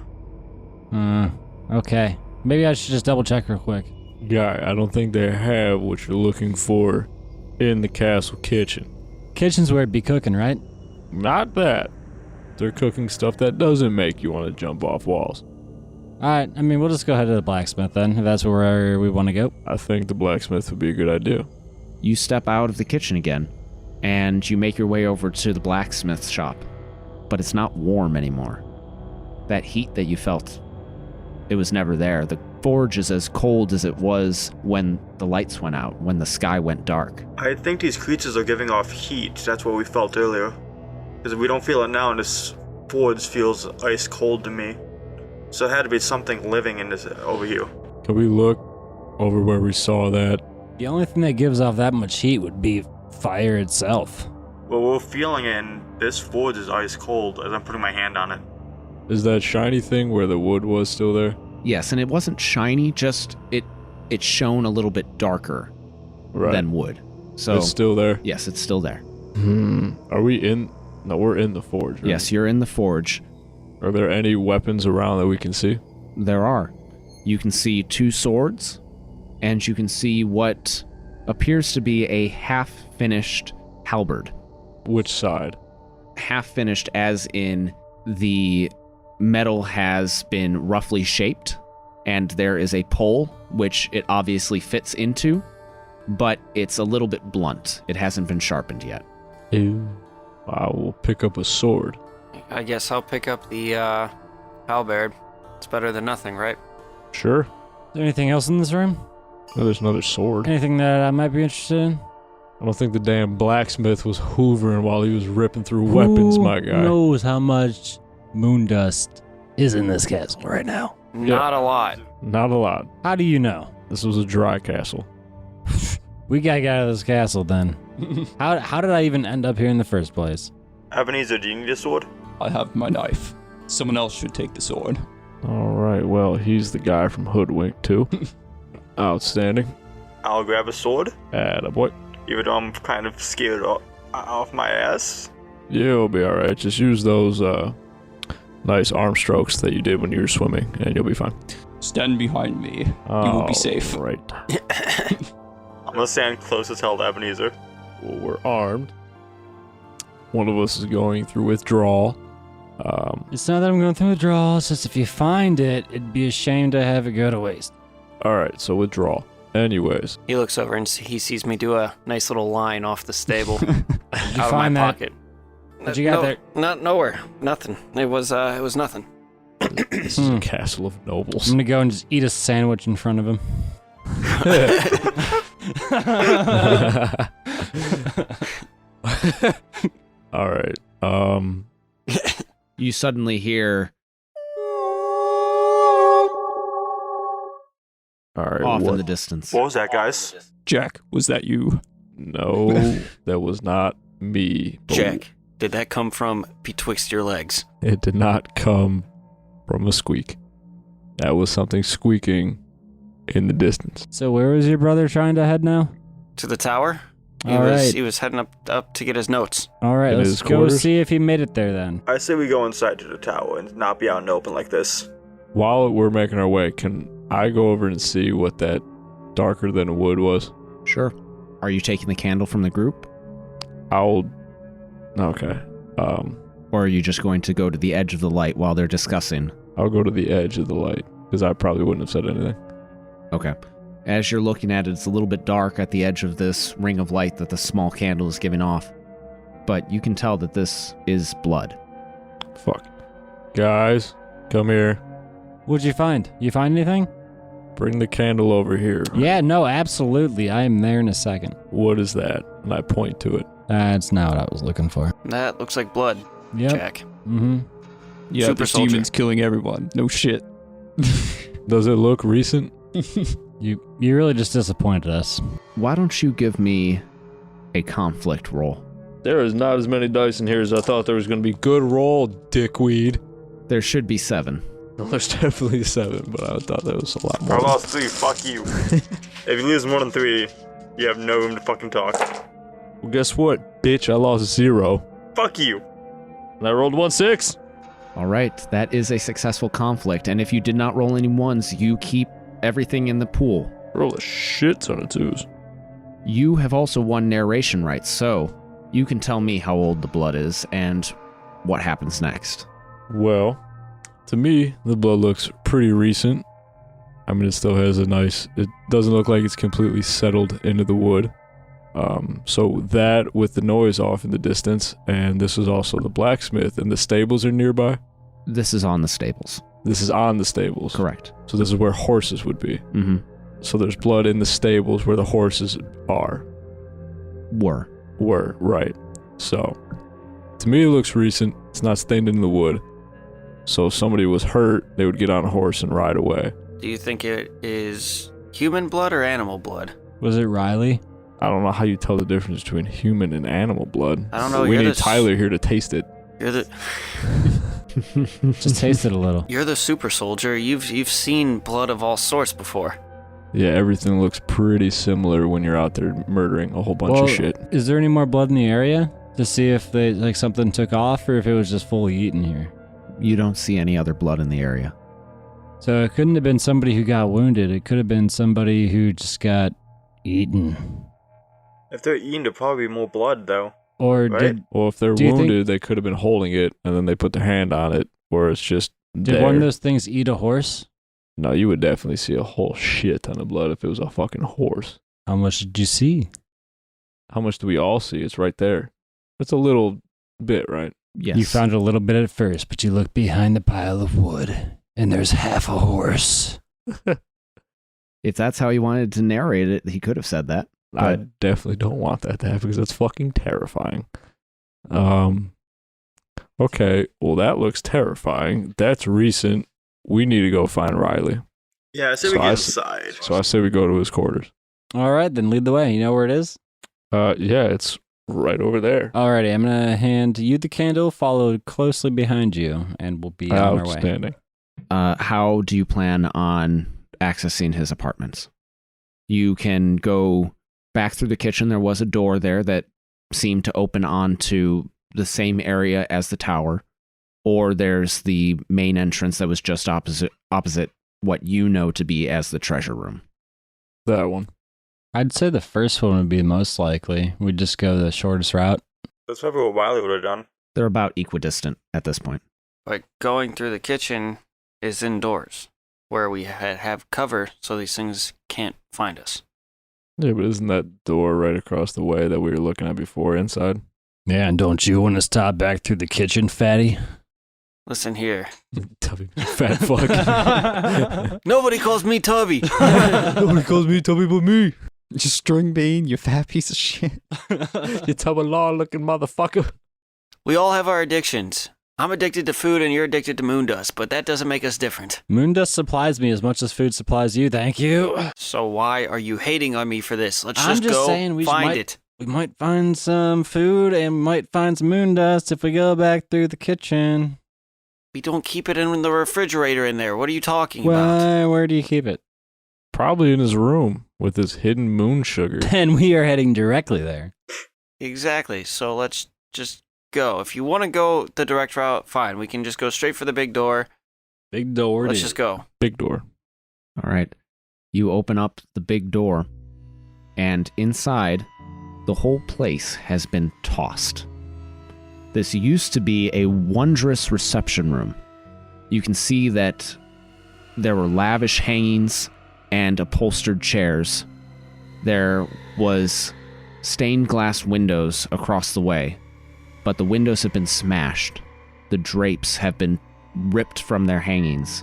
Okay. Maybe I should just double check real quick. Guy, I don't think they have what you're looking for in the castle kitchen. Kitchen's where it'd be cooking, right? Not that. They're cooking stuff that doesn't make you want to jump off walls. Alright, I mean, we'll just go ahead to the blacksmith then, if that's where we want to go. I think the blacksmith would be a good idea. You step out of the kitchen again, and you make your way over to the blacksmith shop. But it's not warm anymore. That heat that you felt, it was never there. The forge is as cold as it was when the lights went out, when the sky went dark. I think these creatures are giving off heat. That's what we felt earlier. Because we don't feel it now, and this forge feels ice cold to me. So it had to be something living in this over here. Can we look over where we saw that? The only thing that gives off that much heat would be fire itself. Well, we're feeling it, and this forge is ice cold as I'm putting my hand on it. Is that shiny thing where the wood was still there? Yes, and it wasn't shiny, just it shone a little bit darker than wood. So it's still there? Yes, it's still there. Are we in? No, we're in the forge, right? Yes, you're in the forge. Are there any weapons around that we can see? There are. You can see 2 swords, and you can see what appears to be a half-finished halberd. Which side? Half-finished as in the metal has been roughly shaped, and there is a pole which it obviously fits into, but it's a little bit blunt. It hasn't been sharpened yet. I will pick up a sword. I guess I'll pick up the halberd. It's better than nothing, right? Sure. Is there anything else in this room? No, there's another sword. Anything that I might be interested in? I don't think the damn blacksmith was hoovering while he was ripping through weapons, my guy. Who knows how much moon dust is in this castle right now? Not a lot. Not a lot. How do you know? This was a dry castle. We gotta get out of this castle then. How did I even end up here in the first place? Ebenezer, do you need a sword? I have my knife. Someone else should take the sword. All right, well, he's the guy from Hoodwink, too. Outstanding. I'll grab a sword, Attaboy. even though I'm kind of scared off my ass. You'll be all right. Just use those nice arm strokes that you did when you were swimming, and you'll be fine. Stand behind me. You will be safe. Right. I'm gonna stand close as hell to Ebenezer. Well, we're armed. One of us is going through withdrawal. It's not that I'm going through withdrawal, it's just if you find it, it'd be a shame to have it go to waste. All right, so withdrawal. Anyways, He looks over and he sees me do a nice little line off the stable Did you out of find my that? pocket. What you got there? Not nowhere. Nothing. It was nothing. this is a castle of I'm nobles. gonna go and just eat a sandwich in front of him. All right. You suddenly hear All right. off what? in the distance. What was that, guys? Jack, was that you? No, that was not me. but Jack, did that come from betwixt your legs? It did not come from a squeak. That was something squeaking in the distance. So where was your brother trying to head now? To the tower? All right. He was heading up to get his notes. All right, In let's his go quarters? see if he made it there then. I say we go inside to the tower and not be out in the open like this. While we're making our way, can I go over and see what that darker than wood was? Sure. Are you taking the candle from the group? Okay. Or are you just going to go to the edge of the light while they're discussing? I'll go to the edge of the light because I probably wouldn't have said anything. Okay. As you're looking at it, it's a little bit dark at the edge of this ring of light that the small candle is giving off. But you can tell that this is blood. Fuck. Guys, come here. What'd you find? You find anything? Bring the candle over here. Yeah, no, absolutely. I am there in a second. What is that? And I point to it. That's not what I was looking for. That looks like blood, Yep. Jack. Mm-hmm. Yeah, Super the soldier. demon's killing everyone. No shit. Does it look recent? You really just disappointed us. Why don't you give me a conflict roll? There is not as many dice in here as I thought there was going to be. Good roll, dickweed. There should be 7. No, there's definitely 7, but I thought that was a lot I more. lost 3, fuck you. If you lose more than 3, you have no room to fucking talk. Well, guess what, bitch? I lost 0. Fuck you. And I rolled 1-6. All right, that is a successful conflict. And if you did not roll any 1s, you keep everything in the pool. Roll a shit ton of 2s. You have also won narration rights, so you can tell me how old the blood is and what happens next. Well, to me, the blood looks pretty recent. I mean, it still has it doesn't look like it's completely settled into the wood. So that with the noise off in the distance, and this is also the blacksmith, and the stables are nearby. This is on the stables. This is on the stables. Correct. So this is where horses would be. Mm-hmm. So there's blood in the stables where the horses are. Were. Right. So, to me it looks recent. It's not stained in the wood. So if somebody was hurt, they would get on a horse and ride away. Do you think it is human blood or animal blood? Was it Riley? I don't know how you tell the difference between human and animal blood. I don't know, We you're need the Tyler here to taste it. You're the Just taste it a little. you're the super soldier. You've seen blood of all sorts before. Yeah, everything looks pretty similar when you're out there murdering a whole bunch of shit. Is there any more blood in the area? To see if they something took off or if it was just fully eaten here. You don't see any other blood in the area. So it couldn't have been somebody who got wounded. It could have been somebody who just got eaten. If they're eating, there'll probably be more blood, though. Or Right? did Well, if they're Do you think- wounded, they could have been holding it, and then they put their hand on it, or it's just did there. one of those things eat a horse? No, you would definitely see a whole shit ton of blood if it was a fucking horse. How much did you see? How much do we all see? It's right there. That's a little bit, right? Yes. You found a little bit at first, but you look behind the pile of wood, and there's half a horse. If that's how he wanted to narrate it, he could have said that. I But definitely don't want that to happen because that's fucking terrifying. Okay, well, that looks terrifying. That's recent. We need to go find Riley. Yeah, I say So we I get s- inside. So I say we go to his quarters. All right, then lead the way. You know where it is? Yeah, it's right over there. Alrighty, I'm gonna hand you the candle, followed closely behind you, and we'll be on our way. Outstanding. how do you plan on accessing his apartments? You can go back through the kitchen. There was a door there that seemed to open onto the same area as the tower, or there's the main entrance that was just opposite what you know to be as the treasure room. That one. I'd say the first one would be most likely. We'd just go the shortest route. That's probably what Wiley would have done. They're about equidistant at this point. But going through the kitchen is indoors, where we have cover so these things can't find us. Yeah, but isn't that door right across the way that we were looking at before inside? Yeah, and don't you want to stop back through the kitchen, fatty? Listen here. Tubby, fat fuck. Nobody calls me Tubby. Nobody calls me Tubby but me. You string bean, you fat piece of shit. You Tubby law looking motherfucker. We all have our addictions. I'm addicted to food and you're addicted to moon dust, but that doesn't make us different. Moondust supplies me as much as food supplies you, thank you. So why are you hating on me for this? Let's I'm just just go saying we find might- it. We might find some food and might find some moondust if we go back through the kitchen. We don't keep it in the refrigerator in there. What are you talking about? Why? Where do you keep it? Probably in his room with his hidden moon sugar. Then we are heading directly there. Exactly. So let's just go. If you want to go the direct route, fine. We can just go straight for the big door. Big door. Let's just go. Big door. All right. You open up the big door, and inside, the whole place has been tossed. This used to be a wondrous reception room. You can see that there were lavish hangings and upholstered chairs. There was stained glass windows across the way, but the windows have been smashed. The drapes have been ripped from their hangings,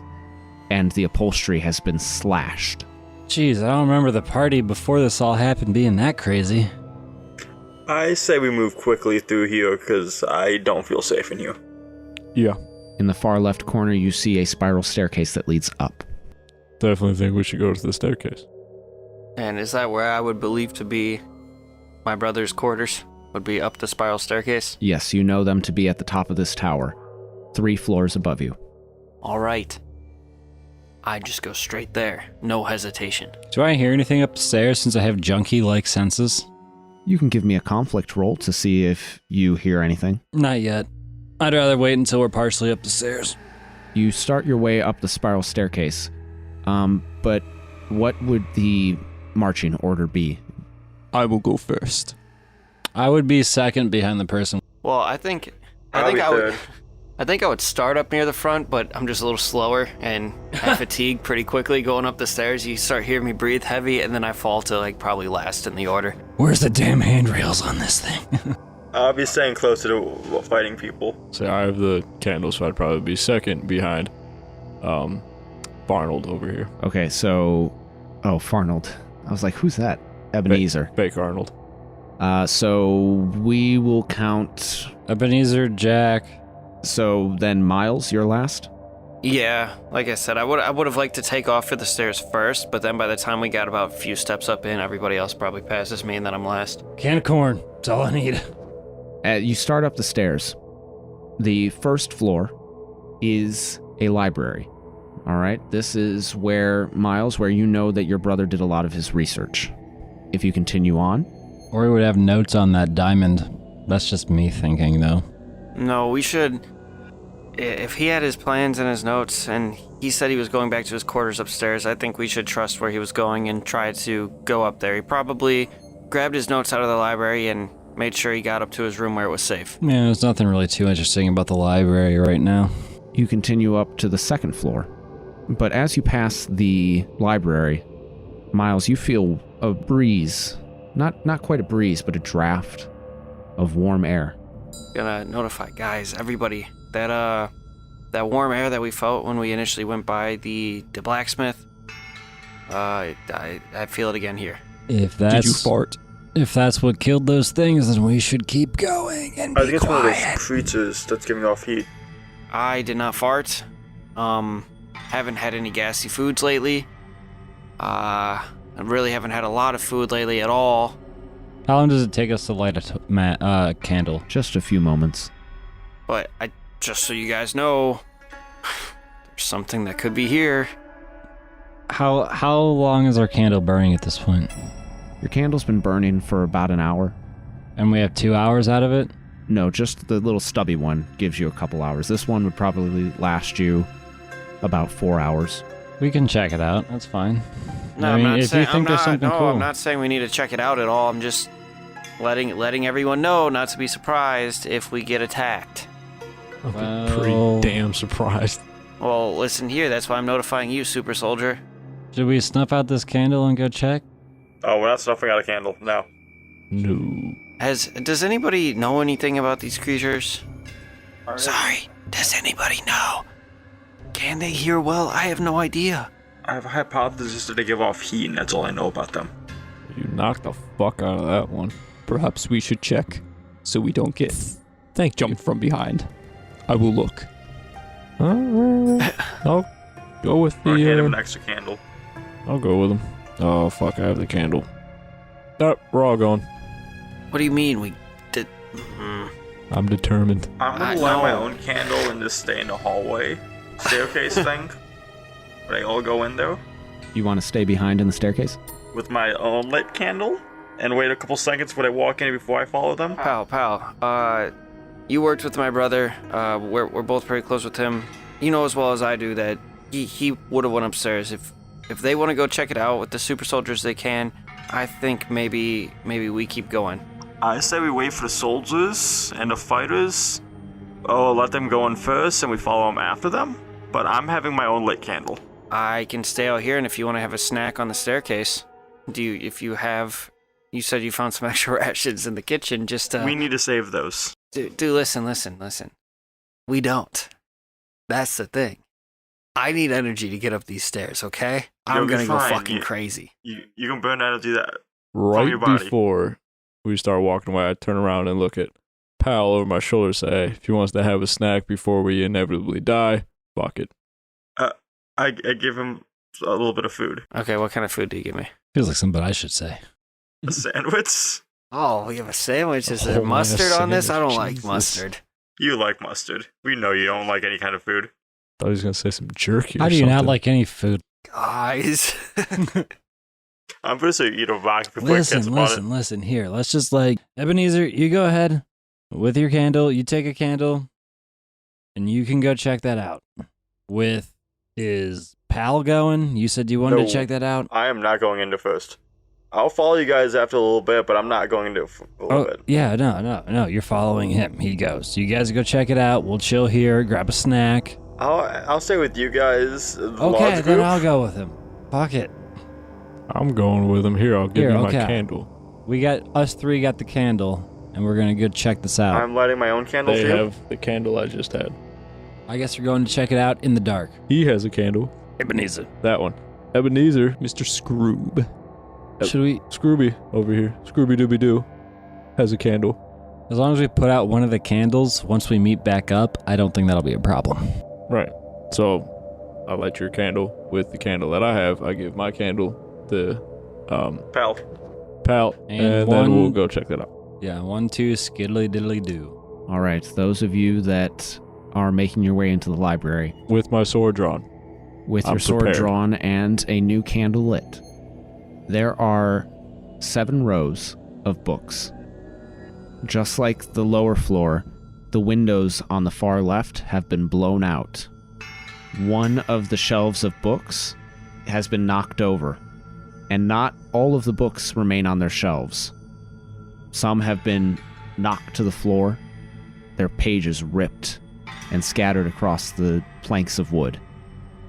and the upholstery has been slashed. Jeez, I don't remember the party before this all happened being that crazy. I say we move quickly through here because I don't feel safe in here. Yeah. In the far left corner, you see a spiral staircase that leads up. Definitely think we should go to the staircase. And is that where I would believe to be my brother's quarters? Would be up the spiral staircase? Yes, you know them to be at the top of this tower, 3 floors above you. All right. I just go straight there. No hesitation. Do I hear anything up the stairs since I have junkie-like senses? You can give me a conflict roll to see if you hear anything. Not yet. I'd rather wait until we're partially up the stairs. You start your way up the spiral staircase, but what would the marching order be? I will go first. I would be second behind the person. Well, I think I'll be I would. third. I think I would start up near the front, but I'm just a little slower and I fatigue pretty quickly going up the stairs. You start hearing me breathe heavy, and then I fall to like probably last in the order. Where's the damn handrails on this thing? I'll be staying closer to fighting people. So I have the candles, so I'd probably be second behind Barnold over here. Okay, so... Oh, Farnold. I was like, who's that? Ebenezer. Fake Arnold. So we will count... Ebenezer, Jack. So then Miles, you're last? Yeah, like I said, I would have liked to take off for the stairs first, but then by the time we got about a few steps up in, everybody else probably passes me, and then I'm last. Can of corn. That's all I need. You start up the stairs. The first floor is a library. All right, this is where, Miles, where you know that your brother did a lot of his research. If you continue on... Or we would have notes on that diamond. That's just me thinking, though. No, we should... If he had his plans and his notes, and he said he was going back to his quarters upstairs, I think we should trust where he was going and try to go up there. He probably grabbed his notes out of the library and made sure he got up to his room where it was safe. Yeah, there's nothing really too interesting about the library right now. You continue up to the second floor. But as you pass the library, Miles, you feel a breeze. Not quite a breeze, but a draft of warm air. Gonna notify guys, everybody, that warm air that we felt when we initially went by the blacksmith, I feel it again here. If that's Did you fart? If that's what killed those things, then we should keep going and I be think it's one of those quiet. creatures that's giving off heat. I did not fart. Haven't had any gassy foods lately. I really haven't had a lot of food lately at all. How long does it take us to light a candle? Just a few moments. But just so you guys know, there's something that could be here. How long is our candle burning at this point? Your candle's been burning for about an hour. And we have 2 hours out of it? No, just the little stubby one gives you a couple hours. This one would probably last you about 4 hours. We can check it out. That's fine. No, I I'm mean, not if saying, you think there's something cool. I'm not saying we need to check it out at all. I'm just letting everyone know not to be surprised if we get attacked. I'll be pretty damn surprised. Well, listen here. That's why I'm notifying you, super soldier. Should we snuff out this candle and go check? Oh, we're not snuffing out a candle. No. No. Does anybody know anything about these creatures? Sorry, does anybody know? Can they hear well? I have no idea. I have a hypothesis that they give off heat, and that's all I know about them. You knocked the fuck out of that one. Perhaps we should check so we don't get jumped from behind. I will look. I'll go with Or hand him an the. extra candle. I'll go with him. Oh fuck! I have the candle. We're all going. What do you mean we did? I'm determined. I'm I gonna light my know. own candle and just stay in the hallway staircase thing. But I all go in there You want to stay behind in the staircase? with my own lit candle and wait a couple seconds when I walk in before I follow them. Pal, you worked with my brother. We're both pretty close with him. You know as well as I do that he would have went upstairs. If they want to go check it out with the super soldiers, they can. I think maybe we keep going. I say we wait for the soldiers and the fighters. Oh, let them go in first and we follow them after them. But I'm having my own lit candle. I can stay out here, and if you want to have a snack on the staircase, you said you found some extra rations in the kitchen. Just We need to save those. listen. We don't. That's the thing. I need energy to get up these stairs, okay? I'm You'll be gonna go fine. fucking You- crazy. You can burn energy that. Right your body. before we start walking away, I turn around and look at Pal over my shoulder. Say, hey, if he wants to have a snack before we inevitably die, fuck it. I give him a little bit of food. Okay, what kind of food do you give me? Feels like something I should say. A sandwich. Oh, we have a sandwich. Is Oh, there man, mustard on this? I don't sandwich, like Jesus. mustard. You like mustard. We know you don't like any kind of food. Thought he was gonna say some jerky. How or do you not something. like any food? Guys. I'm pretty sure you eat a rock before it gets about it. Listen. Here, let's just Ebenezer, you go ahead with your candle. You take a candle, and you can go check that out. Is Pal going? You said you wanted No. to check that out. I am not going into first. I'll follow you guys after a little bit, but I'm not going into for a little bit. Yeah, no. You're following him. He goes. So you guys go check it out. We'll chill here, grab a snack. I'll stay with you guys. The Okay, large then group. I'll go with him. Fuck it. I'm going with him. Here, I'll give Here, you okay. my candle. We got us three got the candle, and we're gonna go check this out. I'm lighting my own candle They for you. have the candle I just had. I guess you're going to check it out in the dark. He has a candle. Ebenezer. That one. Ebenezer. Mr. Scroob. Should we? Scrooby over here. Scrooby Dooby Doo has a candle. As long as we put out one of the candles, once we meet back up, I don't think that'll be a problem. Right. So I light your candle with the candle that I have. I give my candle to Pal. Pal, And and one- then we'll go check that out. Yeah, 1, 2, skiddly diddly do. All right, those of you that are making your way into the library With my sword drawn. with I'm your sword prepared. drawn and a new candle lit, there are 7 rows of books. Just like the lower floor, the windows on the far left have been blown out. One of the shelves of books has been knocked over, and not all of the books remain on their shelves. Some have been knocked to the floor, their pages ripped and scattered across the planks of wood.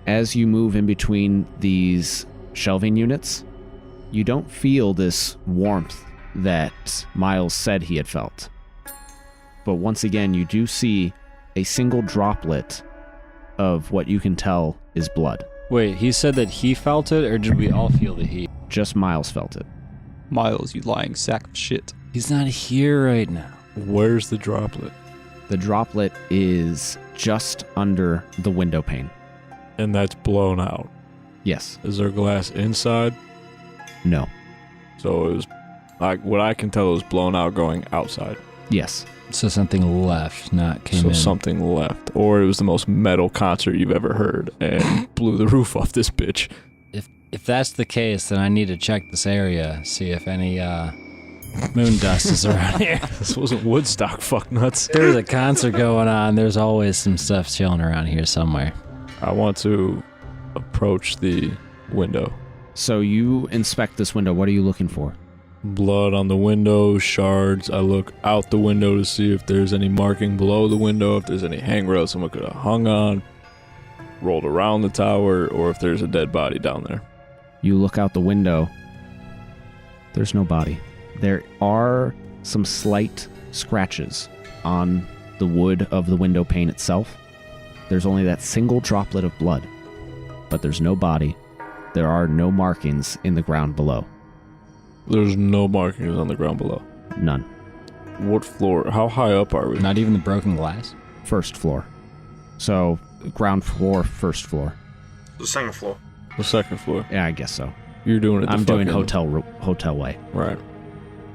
As you move in between these shelving units, you don't feel this warmth that Miles said he had felt. But once again, you do see a single droplet of what you can tell is blood. Wait, he said that he felt it, or did we all feel the heat? Just Miles felt it. Miles, you lying sack of shit. He's not here right now. Where's the droplet? The droplet is just under the window pane. And that's blown out. Yes. Is there glass inside? No. So it was, like, what I can tell, it was blown out going outside. Yes. So something left, not came in. So something left. Or it was the most metal concert you've ever heard and blew the roof off this bitch. If that's the case, then I need to check this area, see if any moon dust is around here. This wasn't Woodstock, fuck nuts. There's a concert going on. There's always some stuff chilling around here somewhere. I want to approach the window. So you inspect this window. What are you looking for? Blood on the window, shards. I look out the window to see if there's any marking below the window, if there's any handrail someone could have hung on, rolled around the tower, or if there's a dead body down there. You look out the window. There's no body. There are some slight scratches on the wood of the window pane itself. There's only that single droplet of blood, but there's no body. There are no markings in the ground below. There's no markings on the ground below. None. What floor? How high up are we? Not even the broken glass? First floor. So, ground floor, first floor. The second floor. The second floor. Yeah, I guess so. You're doing it. I'm doing hotel way. Right.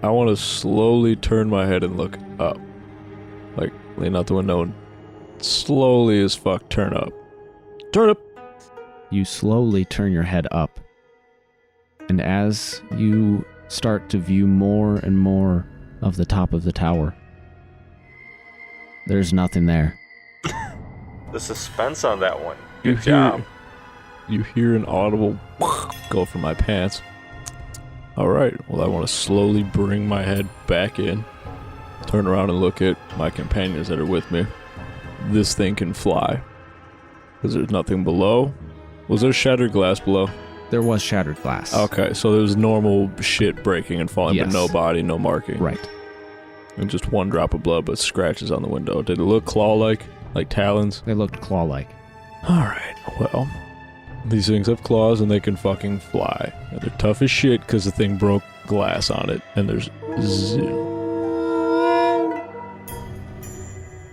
I want to slowly turn my head and look up, like lean out the window and slowly as fuck turn up. Turn up. You slowly turn your head up, and as you start to view more and more of the top of the tower, there's nothing there. The suspense on that one. You Good job. You hear an audible go from my pants. All right. Well, I want to slowly bring my head back in, turn around and look at my companions that are with me. This thing can fly. Because there's nothing below. Was there shattered glass below? There was shattered glass. Okay, so there was normal shit breaking and falling, Yes. but no body, no marking. Right. And just one drop of blood, but scratches on the window. Did it look claw-like? Like talons? They looked claw-like. Alright, well, these things have claws and they can fucking fly. And they're tough as shit because the thing broke glass on it. And there's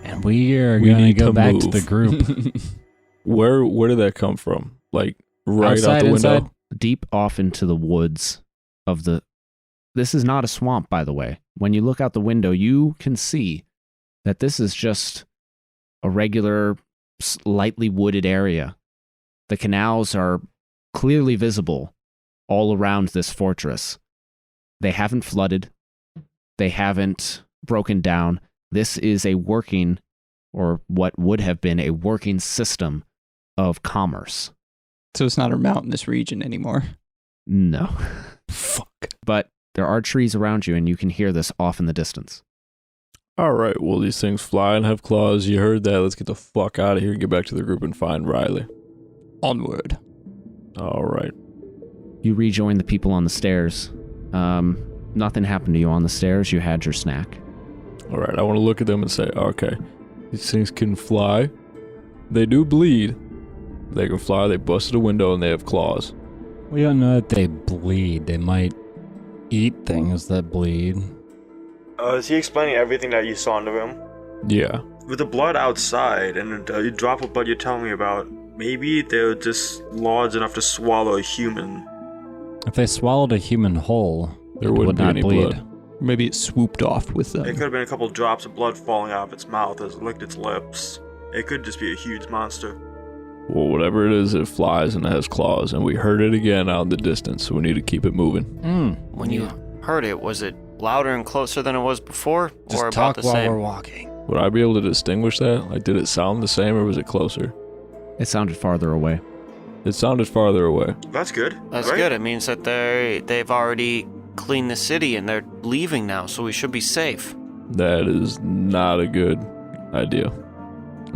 And we are We going to need go to back move. to the group. Where did that come from? Like, right Outside, out the window? inside? Deep off into the woods of the... This is not a swamp, by the way. When you look out the window, you can see that this is just a regular, lightly wooded area. The canals are clearly visible all around this fortress. They haven't flooded. They haven't broken down. This is a working, or what would have been a working system of commerce. So it's not a mountainous region anymore. No. Fuck. But there are trees around you, and you can hear this off in the distance. Alright, well, these things fly and have claws. You heard that. Let's get the fuck out of here and get back to the group and find Riley. Onward. Alright. You rejoin the people on the stairs. Nothing happened to you on the stairs. You had your snack. Alright, I want to look at them and say, okay, these things can fly. They do bleed. They can fly, they busted a window, and they have claws. We don't know that they bleed. They might eat things that bleed. Is he explaining everything that you saw under him? Yeah. With the blood outside and the drop of blood you're telling me about, maybe they're just large enough to swallow a human. If they swallowed a human whole, There it wouldn't would be not any bleed. blood. Maybe it swooped off with It them. could have been a couple drops of blood falling out of its mouth as it licked its lips. It could just be a huge monster. Well, whatever it is, it flies and it has claws, and we heard it again out in the distance, so we need to keep it moving. When you heard it, was it louder and closer than it was before? Just or about talk the while same? we're walking. Would I be able to distinguish that? Like, did it sound the same or was it closer? It sounded farther away. It sounded farther away. That's good. That's right? good. It means that they've already cleaned the city and they're leaving now, so we should be safe. That is not a good idea.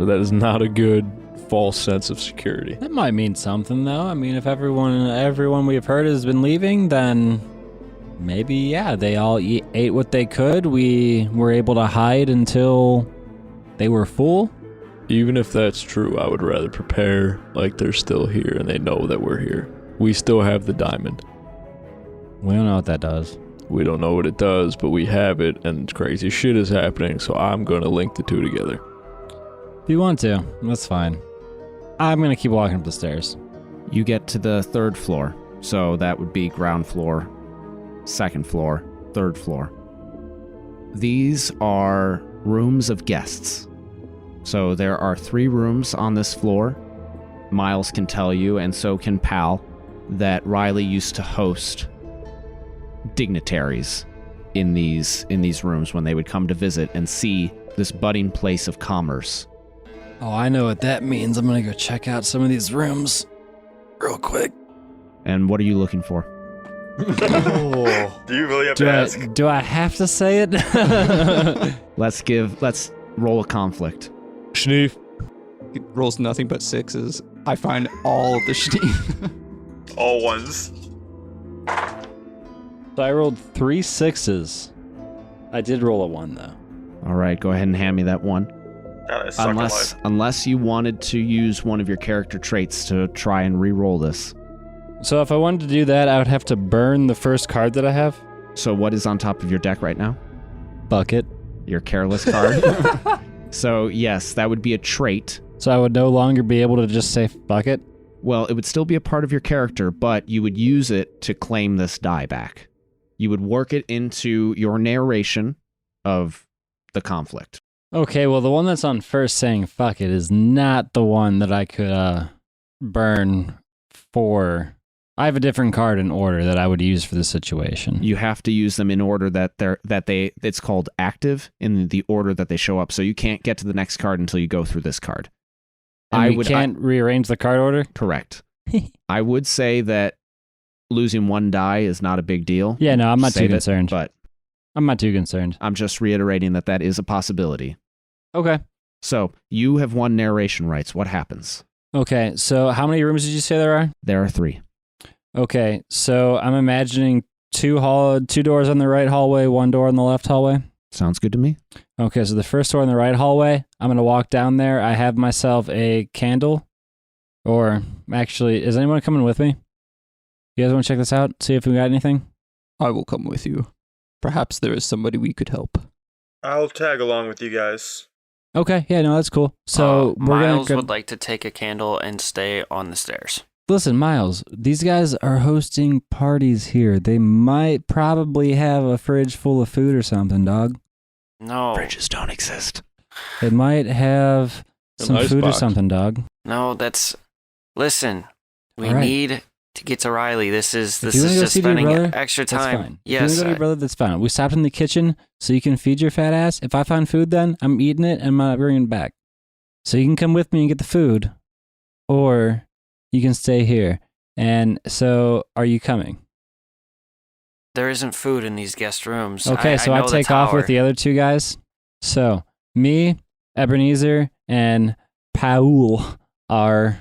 That is not a good false sense of security. That might mean something, though. I mean, if everyone we've heard has been leaving, then maybe, yeah, they all ate what they could. We were able to hide until they were full. Even if that's true, I would rather prepare like they're still here and they know that we're here. We still have the diamond. We don't know what that does. We don't know what it does, but we have it, and crazy shit is happening, so I'm gonna link the two together. If you want to, that's fine. I'm gonna keep walking up the stairs. You get to the 3rd floor, so that would be ground floor, 2nd floor, 3rd floor. These are rooms of guests. So there are 3 rooms on this floor. Miles can tell you, and so can Pal, that Riley used to host dignitaries in these rooms when they would come to visit and see this budding place of commerce. Oh, I know what that means. I'm gonna go check out some of these rooms real quick. And what are you looking for? Do you really have to ask? Do I have to say it? Let's roll a conflict. Schneef. It rolls nothing but 6s. I find all the Schneef. All ones. So I rolled 3 6s. I did roll a 1, though. All right, go ahead and hand me that 1. God, I suck at life. Unless you wanted to use one of your character traits to try and re-roll this. So if I wanted to do that, I would have to burn the first card that I have. So what is on top of your deck right now? Bucket. Your careless card. So yes, that would be a trait. So I would no longer be able to just say bucket? Well, it would still be a part of your character, but you would use it to claim this die back. You would work it into your narration of the conflict. Okay, well, the one that's on first saying fuck it is not the one that I could burn for. I have a different card in order that I would use for this situation. You have to use them in order it's called active in the order that they show up. So you can't get to the next card until you go through this card. And we can't rearrange the card order? Correct. I would say that losing 1 die is not a big deal. Yeah, no, I'm not too concerned. But I'm not too concerned. I'm just reiterating that is a possibility. Okay. So you have 1 narration rights. What happens? Okay, so how many rooms did you say there are? There are 3. Okay, so I'm imagining 2 doors on the right hallway, 1 door on the left hallway. Sounds good to me. Okay, so the first door in the right hallway, I'm going to walk down there. I have myself a candle. Or, actually, is anyone coming with me? You guys want to check this out? See if we got anything? I will come with you. Perhaps there is somebody we could help. I'll tag along with you guys. Okay, yeah, no, that's cool. So, we're Miles going would like to take a candle and stay on the stairs. Listen, Miles, these guys are hosting parties here. They might probably have a fridge full of food or something, dog. No. Fridges don't exist. They might have some nice food box. or something, dog. No, listen. We All right. need to get to Riley. This is If you wanna go just see your spending brother, extra That's time. fine. Yes. If you want to go to your brother, that's fine. We stopped in the kitchen so you can feed your fat ass. If I find food then, I'm eating it and I'm not bringing it back. So you can come with me and get the food, or you can stay here. And so, are you coming? There isn't food in these guest rooms. Okay, so I know the take off with tower. the other 2 guys. So, me, Ebenezer, and Paul are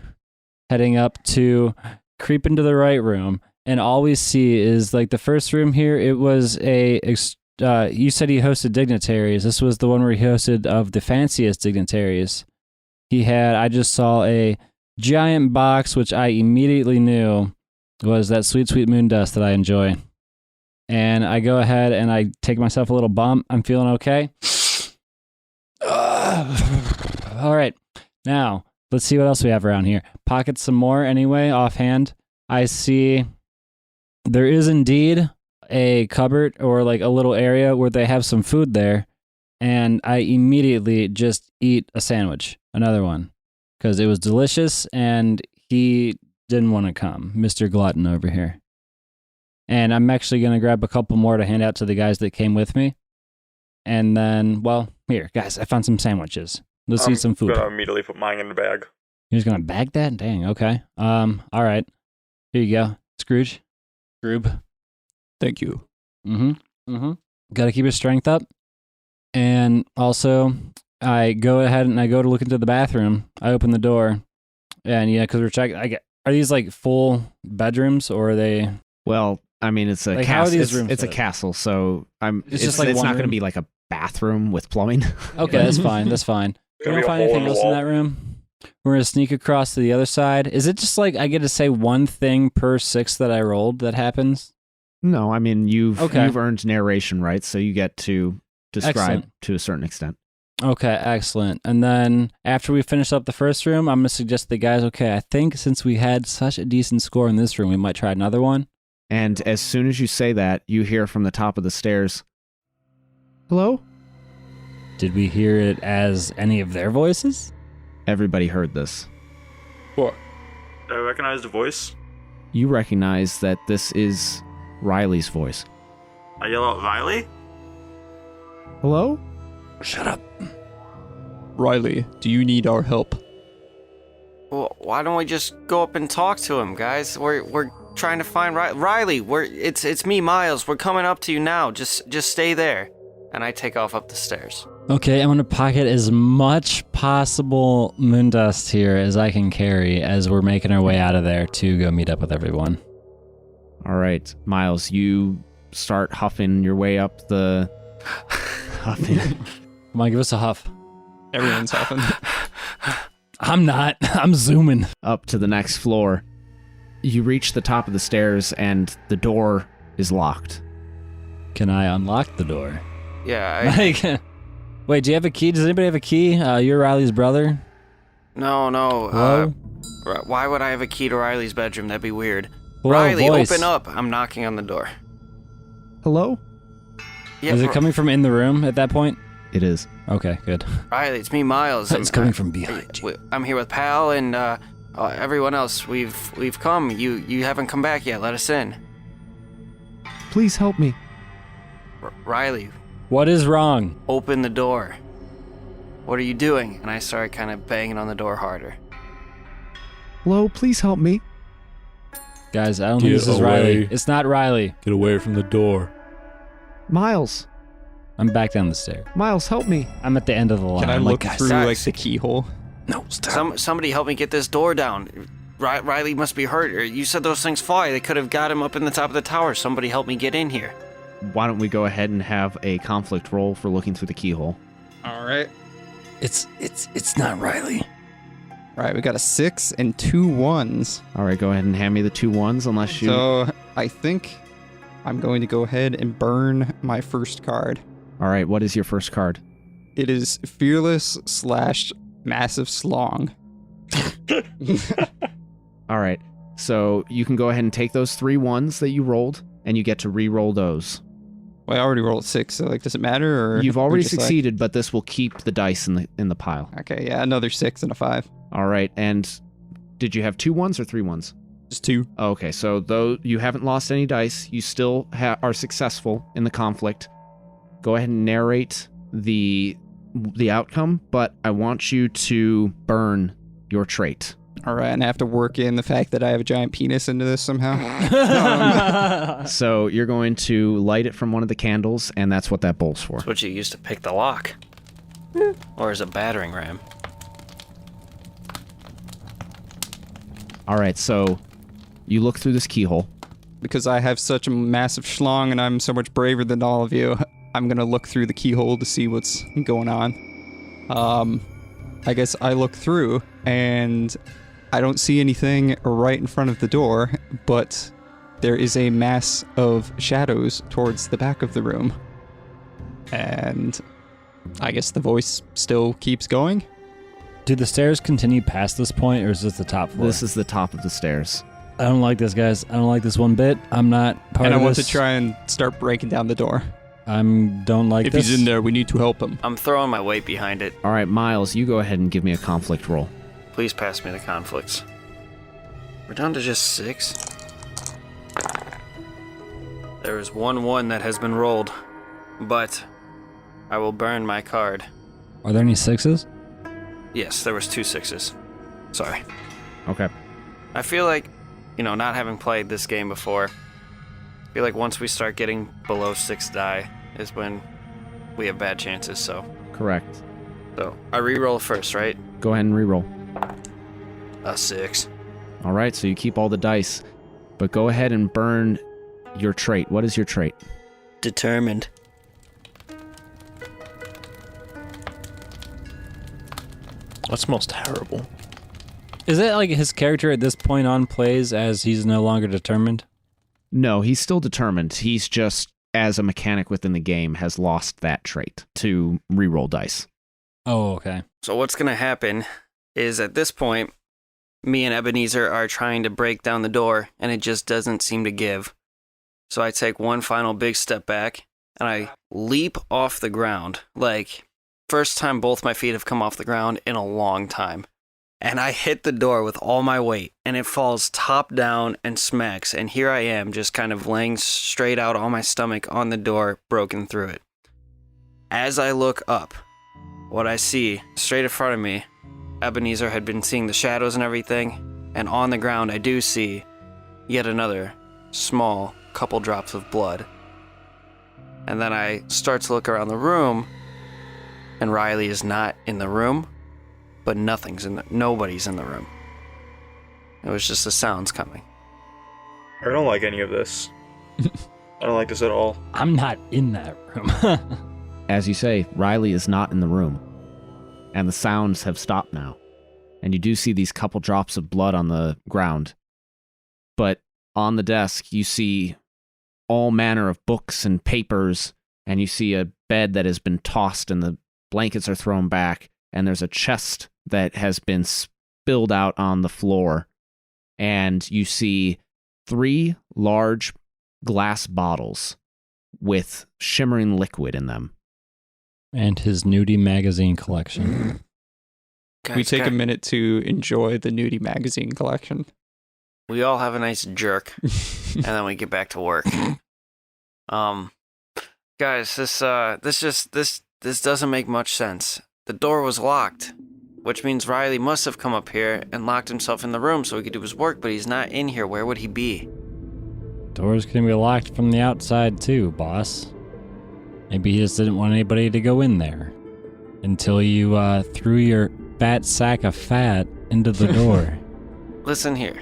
heading up to creep into the right room. And all we see is, like, the first room here, it was you said he hosted dignitaries. This was the one where he hosted of the fanciest dignitaries. I just saw a giant box, which I immediately knew was that sweet, sweet moon dust that I enjoy. And I go ahead and I take myself a little bump. I'm feeling okay. All right. Now, let's see what else we have around here. Pocket some more anyway, offhand. I see there is indeed a cupboard or like a little area where they have some food there. And I immediately just eat a sandwich, another one, because it was delicious and he didn't want to come, Mr. Glutton over here. And I'm actually going to grab a couple more to hand out to the guys that came with me. And then, well, here, guys, I found some sandwiches. Let's eat some food. I'm gonna immediately put mine in the bag. You're just going to bag that? Dang, okay. All right. Here you go. Scrooge. Scroob. Thank you. Got to keep your strength up. And also, I go ahead and I go to look into the bathroom. I open the door, and yeah, because we're checking. Are these like full bedrooms or are they? Well, I mean, it's a Like, how are castle. these rooms It's a set up? castle, so It's just like it's one not going to room? be like a bathroom with plumbing. Okay, that's fine. That's fine. We Gonna don't be a find hole anything in the else in wall. that room. We're gonna sneak across to the other side. Is it just like I get to say one thing per 6 that I rolled that happens? No, I mean you've Okay. earned narration rights, so you get to describe Excellent. to a certain extent. Okay, excellent. And then after we finish up the first room, I'm gonna suggest to the guys. Okay, I think since we had such a decent score in this room, we might try another one. And as soon as you say that, you hear from the top of the stairs, "Hello?" Did we hear it as any of their voices? Everybody heard this. What? Do I recognize the voice? You recognize that this is Riley's voice. I yell out, Riley? "Hello?" Shut up. Riley, do you need our help? Well, why don't we just go up and talk to him, guys? We're trying to find Riley. It's me, Miles. We're coming up to you now. Just stay there. And I take off up the stairs. Okay, I'm gonna pocket as much possible moondust here as I can carry as we're making our way out of there to go meet up with everyone. All right, Miles, you start huffing your way up the huffing. Come on, give us a huff. Everyone's huffing. I'm not. I'm zooming. up to the next floor. You reach the top of the stairs and the door is locked. Can I unlock the door? Yeah, Like, wait, do you have a key? Does anybody have a key? You're Riley's brother. No. Hello? Why would I have a key to Riley's bedroom? That'd be weird. Hello, Riley, voice. open up. I'm knocking on the door. Hello? Yeah, Is it coming from in the room at that point? It is. Okay, good. Riley, it's me, Miles. It's coming from behind you. I'm here with Pal and everyone else. We've come. You haven't come back yet. Let us in. Please help me. Riley, What is wrong? open the door. What are you doing? And I start kind of banging on the door harder. Hello, please help me. Guys, I don't Get think this is Riley. away. It's not Riley. Get away from the door. Miles, I'm back down the stairs. Miles, help me. I'm at the end of the line. Can I I'm look like, guys, through guys. like the keyhole? No, stop. Somebody help me get this door down. Riley must be hurt. Or you said those things fly. They could have got him up in the top of the tower. Somebody help me get in here. Why don't we go ahead and have a conflict roll for looking through the keyhole? All right. It's not Riley. All right, we got a 6 and 2 1s. All right, go ahead and hand me the 2 1s unless you... So I think I'm going to go ahead and burn my first card. All right, what is your first card? It is Fearless / Massive Slong. All right, so you can go ahead and take those 3 1s that you rolled, and you get to re-roll those. Well, I already rolled 6, so like, does it matter? Or You've we already just, like- succeeded, but this will keep the dice in the pile. Okay, yeah, another 6 and a 5. All right, and did you have 2 1s or 3 1s? Just 2. Okay, so though you haven't lost any dice, you still are successful in the conflict. Go ahead and narrate the outcome, but I want you to burn your trait. All right, and I have to work in the fact that I have a giant penis into this somehow. So you're going to light it from one of the candles, and that's what that bowl's for. That's what you use to pick the lock. Or as a battering ram. All right, so you look through this keyhole. Because I have such a massive schlong and I'm so much braver than all of you, I'm going to look through the keyhole to see what's going on. I guess I look through and I don't see anything right in front of the door, but there is a mass of shadows towards the back of the room. And I guess the voice still keeps going. Do the stairs continue past this point, or is this the top floor? This is the top of the stairs. I don't like this, guys. I don't like this one bit. I'm not part And of I want this. to try and start breaking down the door. Don't like If this. he's in there, we need to help him. I'm throwing my weight behind it. All right, Miles, you go ahead and give me a conflict roll. Please pass me the conflicts. We're down to just 6. There is 1 that has been rolled, but I will burn my card. Are there any 6s? Yes, there was 2 6s. Sorry. Okay. I feel like, not having played this game before, I feel like once we start getting below 6 die is when we have bad chances, so. Correct. So I re-roll first, right? Go ahead and reroll. A 6. All right, so you keep all the dice, but go ahead and burn your trait. What is your trait? Determined. That smells terrible. Is it like his character at this point on plays as he's no longer determined? No, he's still determined. He's just, as a mechanic within the game, has lost that trait to reroll dice. Oh, okay. So what's going to happen is at this point, me and Ebenezer are trying to break down the door, and it just doesn't seem to give. So I take one final big step back, and I leap off the ground. Like, first time both my feet have come off the ground in a long time. And I hit the door with all my weight, and it falls top down and smacks. And here I am, just kind of laying straight out on my stomach on the door, broken through it. As I look up, what I see straight in front of me, Ebenezer had been seeing the shadows and everything, and on the ground I do see yet another small couple drops of blood. And then I start to look around the room, and Riley is not in the room, but nobody's in the room. It was just the sounds coming. I don't like any of this. I don't like this at all. I'm not in that room. As you say, Riley is not in the room, and the sounds have stopped now. And you do see these couple drops of blood on the ground. But on the desk, you see all manner of books and papers, and you see a bed that has been tossed and the blankets are thrown back, and there's a chest that has been spilled out on the floor, and you see 3 large glass bottles with shimmering liquid in them. And his nudie magazine collection. We take a minute to enjoy the nudie magazine collection. We all have a nice jerk, and then we get back to work. Guys, this doesn't make much sense. The door was locked, which means Riley must have come up here and locked himself in the room so he could do his work, but he's not in here. Where would he be? Doors can be locked from the outside too, boss. Maybe he just didn't want anybody to go in there until you threw your fat sack of fat into the door. Listen here.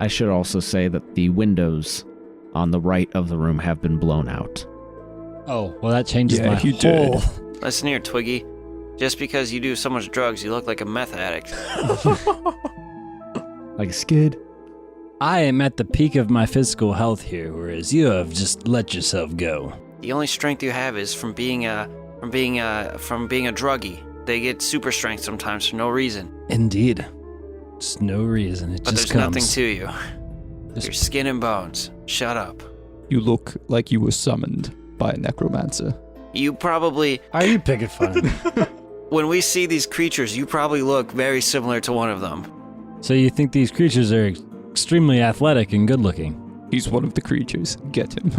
I should also say that the windows on the right of the room have been blown out. Oh, well that changes my you whole... did. Listen here, Twiggy. Just because you do so much drugs, you look like a meth addict. Like a skid. I am at the peak of my physical health here, whereas you have just let yourself go. The only strength you have is from being a druggie. They get super strength sometimes for no reason. Indeed. Just no reason. It But just there's comes. nothing to you. Just- You're skin and bones. Shut up. You look like you were summoned by a necromancer. You probably, Are you picking fun of me? when we see these creatures, you probably look very similar to one of them. So you think these creatures are extremely athletic and good looking? He's one of the creatures. Get him.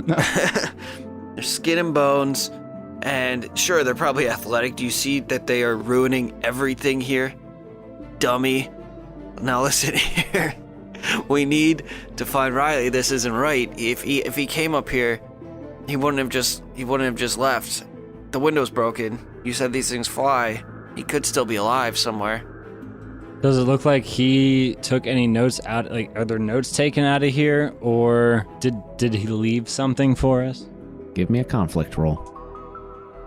They're skin and bones, and sure, they're probably athletic. Do you see that they are ruining everything here? Dummy. Now listen here. We need to find Riley. This isn't right. If he came up here, he wouldn't have just left. The window's broken. You said these things fly. He could still be alive somewhere. Does it look like he took any notes out? Like, are there notes taken out of here, or did he leave something for us? Give me a conflict roll.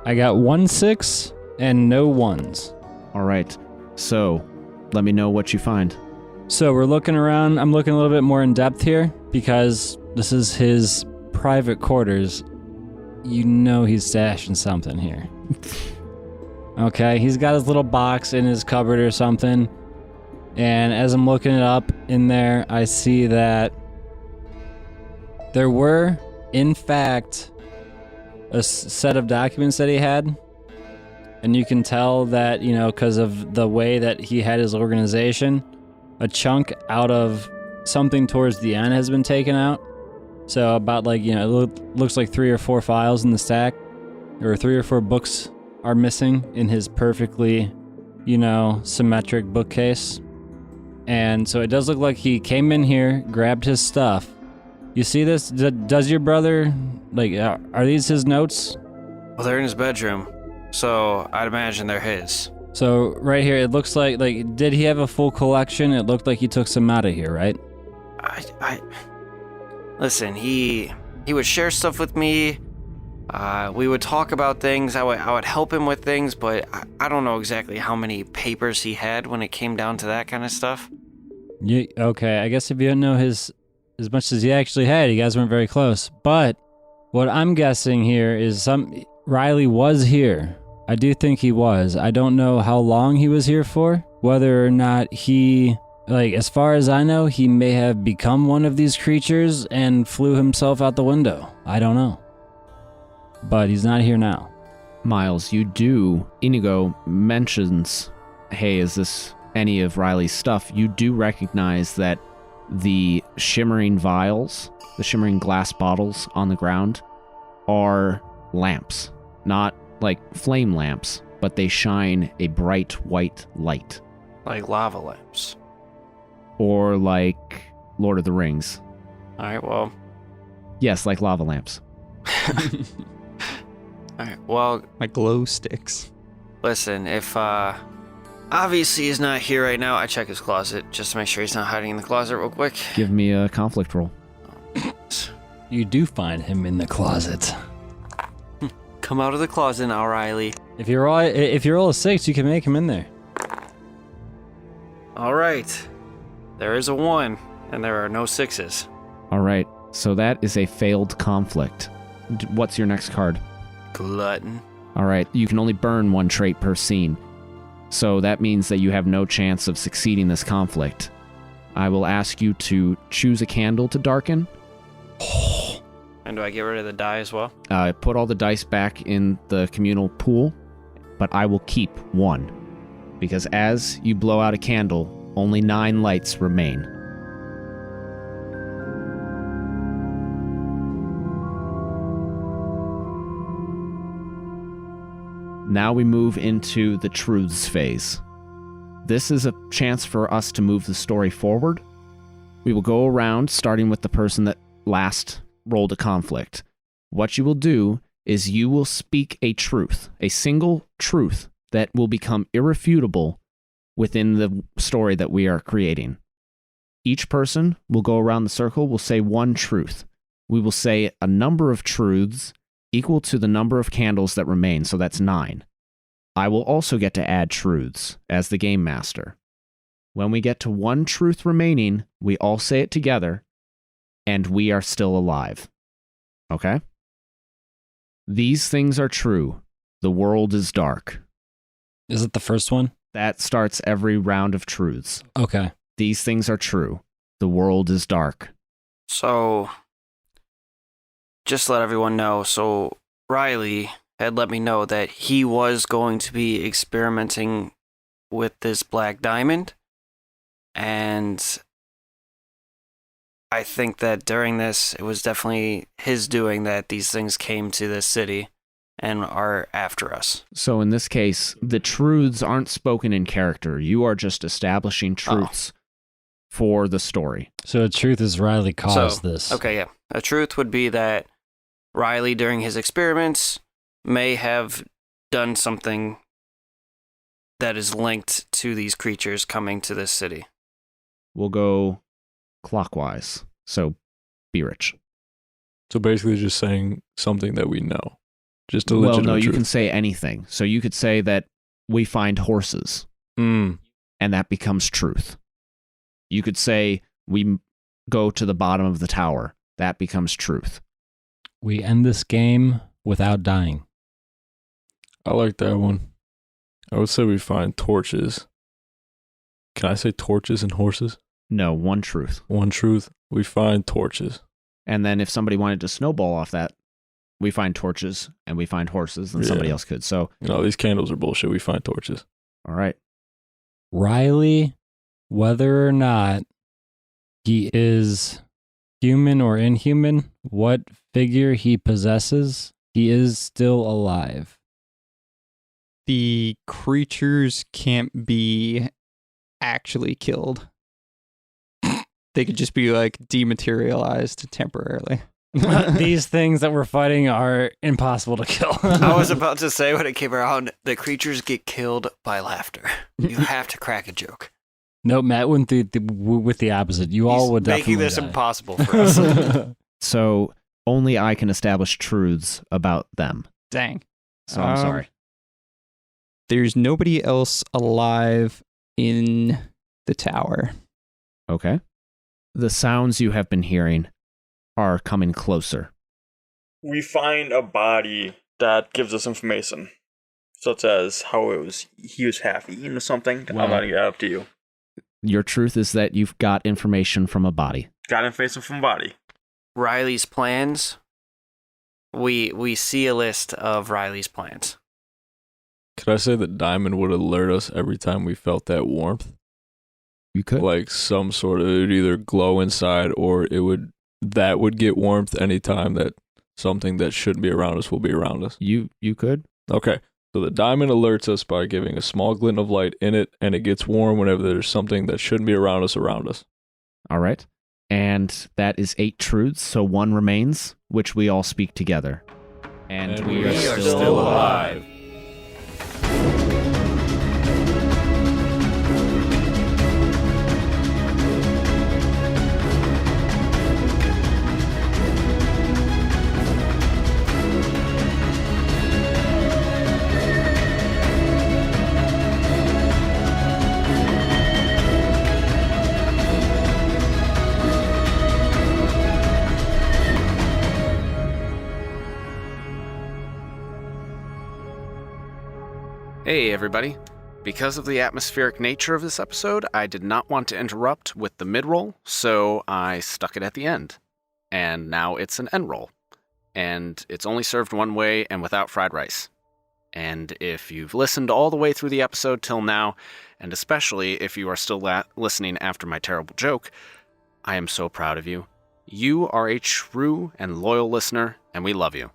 I got 1 6 and no 1s. All right, so let me know what you find. So we're looking around. I'm looking a little bit more in depth here because this is his private quarters. You know he's stashing something here. Okay, he's got his little box in his cupboard or something. And as I'm looking it up in there, I see that there were, in fact, a set of documents that he had. And you can tell that, you know, because of the way that he had his organization, a chunk out of something towards the end has been taken out. So about like, you know, it looks like 3 or 4 files in the stack, or 3 or 4 books are missing in his perfectly, you know, symmetric bookcase. And so it does look like he came in here, grabbed his stuff. You see this? Does your brother, like, are these his notes? Well, they're in his bedroom. So I'd imagine they're his. So right here, it looks like did he have a full collection? It looked like he took some out of here, right? Listen, he would share stuff with me. We would talk about things. I would help him with things, but I don't know exactly how many papers he had when it came down to that kind of stuff. Okay, I guess if you don't know as much as he actually had, you guys weren't very close. But what I'm guessing here is Riley was here. I do think he was. I don't know how long he was here for, whether or not he, as far as I know, he may have become one of these creatures and flew himself out the window. I don't know. But he's not here now. Miles, Inigo mentions, hey, is this any of Riley's stuff? You do recognize that the shimmering vials, the shimmering glass bottles on the ground, are lamps. Not like flame lamps, but they shine a bright white light. Like lava lamps. Or like Lord of the Rings. Alright, well. Yes, like lava lamps. Alright, well. Like glow sticks. Listen, if, obviously he's not here right now, I check his closet just to make sure he's not hiding in the closet real quick. Give me a conflict roll. You do find him in the closet. Come out of the closet now, Riley. If you roll a 6, you can make him in there. Alright. There is a 1, and there are no 6s. Alright, so that is a failed conflict. What's your next card? Glutton. Alright, you can only burn 1 trait per scene. So that means that you have no chance of succeeding this conflict. I will ask you to choose a candle to darken. And do I get rid of the die as well? Put all the dice back in the communal pool, but I will keep 1. Because as you blow out a candle, only 9 lights remain. Now we move into the truths phase. This is a chance for us to move the story forward. We will go around, starting with the person that last rolled a conflict. What you will do is you will speak a truth, a single truth that will become irrefutable within the story that we are creating. Each person will go around the circle, will say 1 truth. We will say a number of truths equal to the number of candles that remain, so that's 9. I will also get to add truths as the game master. When we get to 1 truth remaining, we all say it together, and we are still alive. Okay? These things are true. The world is dark. Is it the first one? That starts every round of truths. Okay. These things are true. The world is dark. So, just let everyone know, so Riley had let me know that he was going to be experimenting with this black diamond, and I think that during this, it was definitely his doing that these things came to this city and are after us. So in this case, the truths aren't spoken in character. You are just establishing truths for the story. So the truth is Riley caused this. Okay, yeah. The truth would be that Riley, during his experiments, may have done something that is linked to these creatures coming to this city. We'll go clockwise. So, be rich. So basically just saying something that we know. Just a legitimate Well, no, you truth. can say anything. So you could say that we find horses, Mm. and that becomes truth. You could say we go to the bottom of the tower. That becomes truth. We end this game without dying. I like that one. I would say we find torches. Can I say torches and horses? No, 1 truth. 1 truth. We find torches. And then if somebody wanted to snowball off that, we find torches and we find horses, then somebody else could. So, These candles are bullshit. We find torches. all right. Riley, whether or not he is human or inhuman, what figure he possesses, he is still alive. The creatures can't be actually killed. They could just be like dematerialized temporarily. These things that we're fighting are impossible to kill. I was about to say when it came around, the creatures get killed by laughter. You have to crack a joke. No, Matt went with the opposite. You all would definitely making this die. impossible for us. So only I can establish truths about them. Dang. So I'm sorry. There's nobody else alive in the tower. Okay. The sounds you have been hearing are coming closer. We find a body that gives us information, such as how he was half eaten or something. Wow. I'm letting it up to you. Your truth is that you've got information from a body. Got information from body. Riley's plans. We see a list of Riley's plans. Could I say that Diamond would alert us every time we felt that warmth? You could. Like some sort of, it would either glow inside or that would get warmth anytime that something that shouldn't be around us will be around us. You could. Okay. So the diamond alerts us by giving a small glint of light in it, and it gets warm whenever there's something that shouldn't be around us around us. All right. And that is 8 truths, so 1 remains, which we all speak together. And we are still alive. Hey, everybody. Because of the atmospheric nature of this episode, I did not want to interrupt with the mid-roll, so I stuck it at the end. And now it's an end roll. And it's only served one way and without fried rice. And if you've listened all the way through the episode till now, and especially if you are still listening after my terrible joke, I am so proud of you. You are a true and loyal listener, and we love you.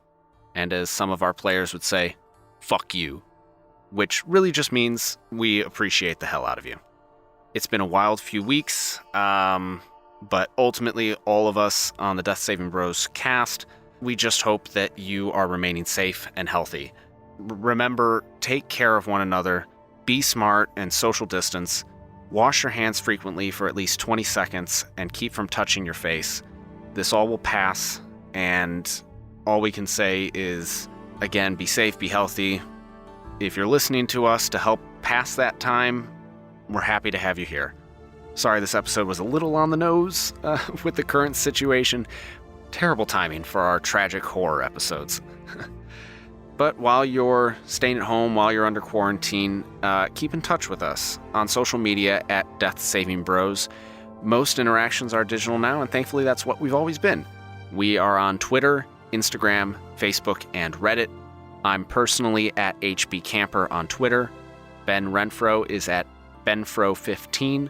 And as some of our players would say, fuck you. Which really just means we appreciate the hell out of you. It's been a wild few weeks, but ultimately all of us on the Death Saving Bros cast, we just hope that you are remaining safe and healthy. Remember, take care of one another, be smart and social distance, wash your hands frequently for at least 20 seconds, and keep from touching your face. This all will pass, and all we can say is, again, be safe, be healthy. If you're listening to us to help pass that time, we're happy to have you here. Sorry this episode was a little on the nose with the current situation. Terrible timing for our tragic horror episodes. But while you're staying at home, while you're under quarantine, keep in touch with us on social media at Death Saving Bros. Most interactions are digital now, and thankfully that's what we've always been. We are on Twitter, Instagram, Facebook, and Reddit. I'm personally at HB Camper on Twitter. Ben Renfro is at Benfro15.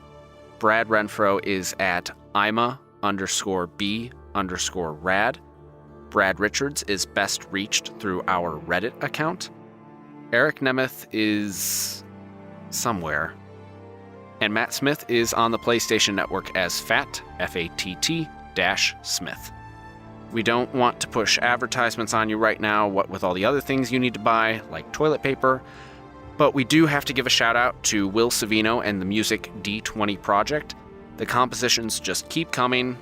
Brad Renfro is at Ima_B_rad. Brad Richards is best reached through our Reddit account. Eric Nemeth is somewhere. And Matt Smith is on the PlayStation Network as Fatt, Fatt-Smith. We don't want to push advertisements on you right now, what with all the other things you need to buy, like toilet paper, but we do have to give a shout out to Will Savino and the Music D20 project. The compositions just keep coming.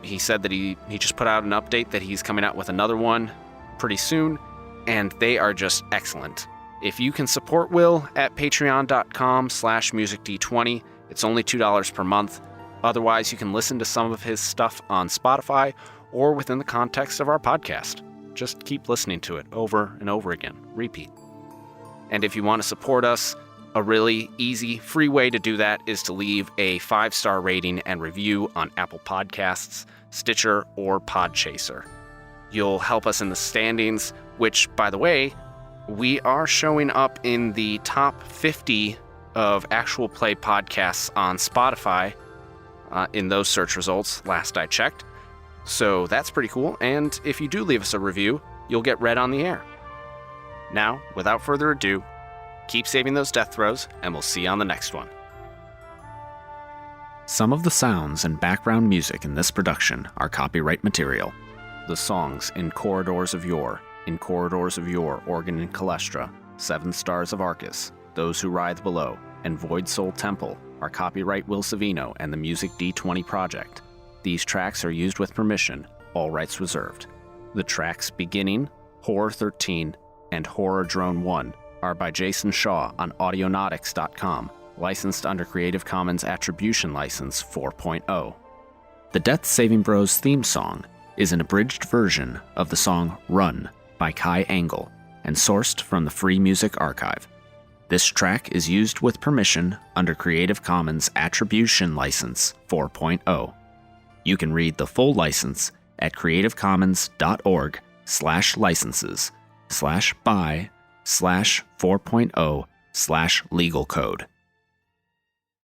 He said that he just put out an update that he's coming out with another one pretty soon, and they are just excellent. If you can support Will at patreon.com/musicd20, it's only $2 per month. Otherwise, you can listen to some of his stuff on Spotify or within the context of our podcast. Just keep listening to it over and over again. Repeat. And if you want to support us, a really easy, free way to do that is to leave a 5-star rating and review on Apple Podcasts, Stitcher, or Podchaser. You'll help us in the standings, which, by the way, we are showing up in the top 50 of actual play podcasts on Spotify in those search results, last I checked. So that's pretty cool, and if you do leave us a review, you'll get read on the air. Now, without further ado, keep saving those death throws, and we'll see you on the next one. Some of the sounds and background music in this production are copyright material. the songs In Corridors of Yore, In Corridors of Yore, Organ and Calestra, Seven Stars of Arcus, Those Who Writhe Below, and Void Soul Temple are copyright Will Savino and the Music D20 Project. These tracks are used with permission, all rights reserved. The tracks Beginning, Horror 13, and Horror Drone 1 are by Jason Shaw on Audionautics.com, licensed under Creative Commons Attribution License 4.0. The Death Saving Bros theme song is an abridged version of the song Run by Kai Angle and sourced from the Free Music Archive. This track is used with permission under Creative Commons Attribution License 4.0. You can read the full license at creativecommons.org/licenses/by/4.0/legal code.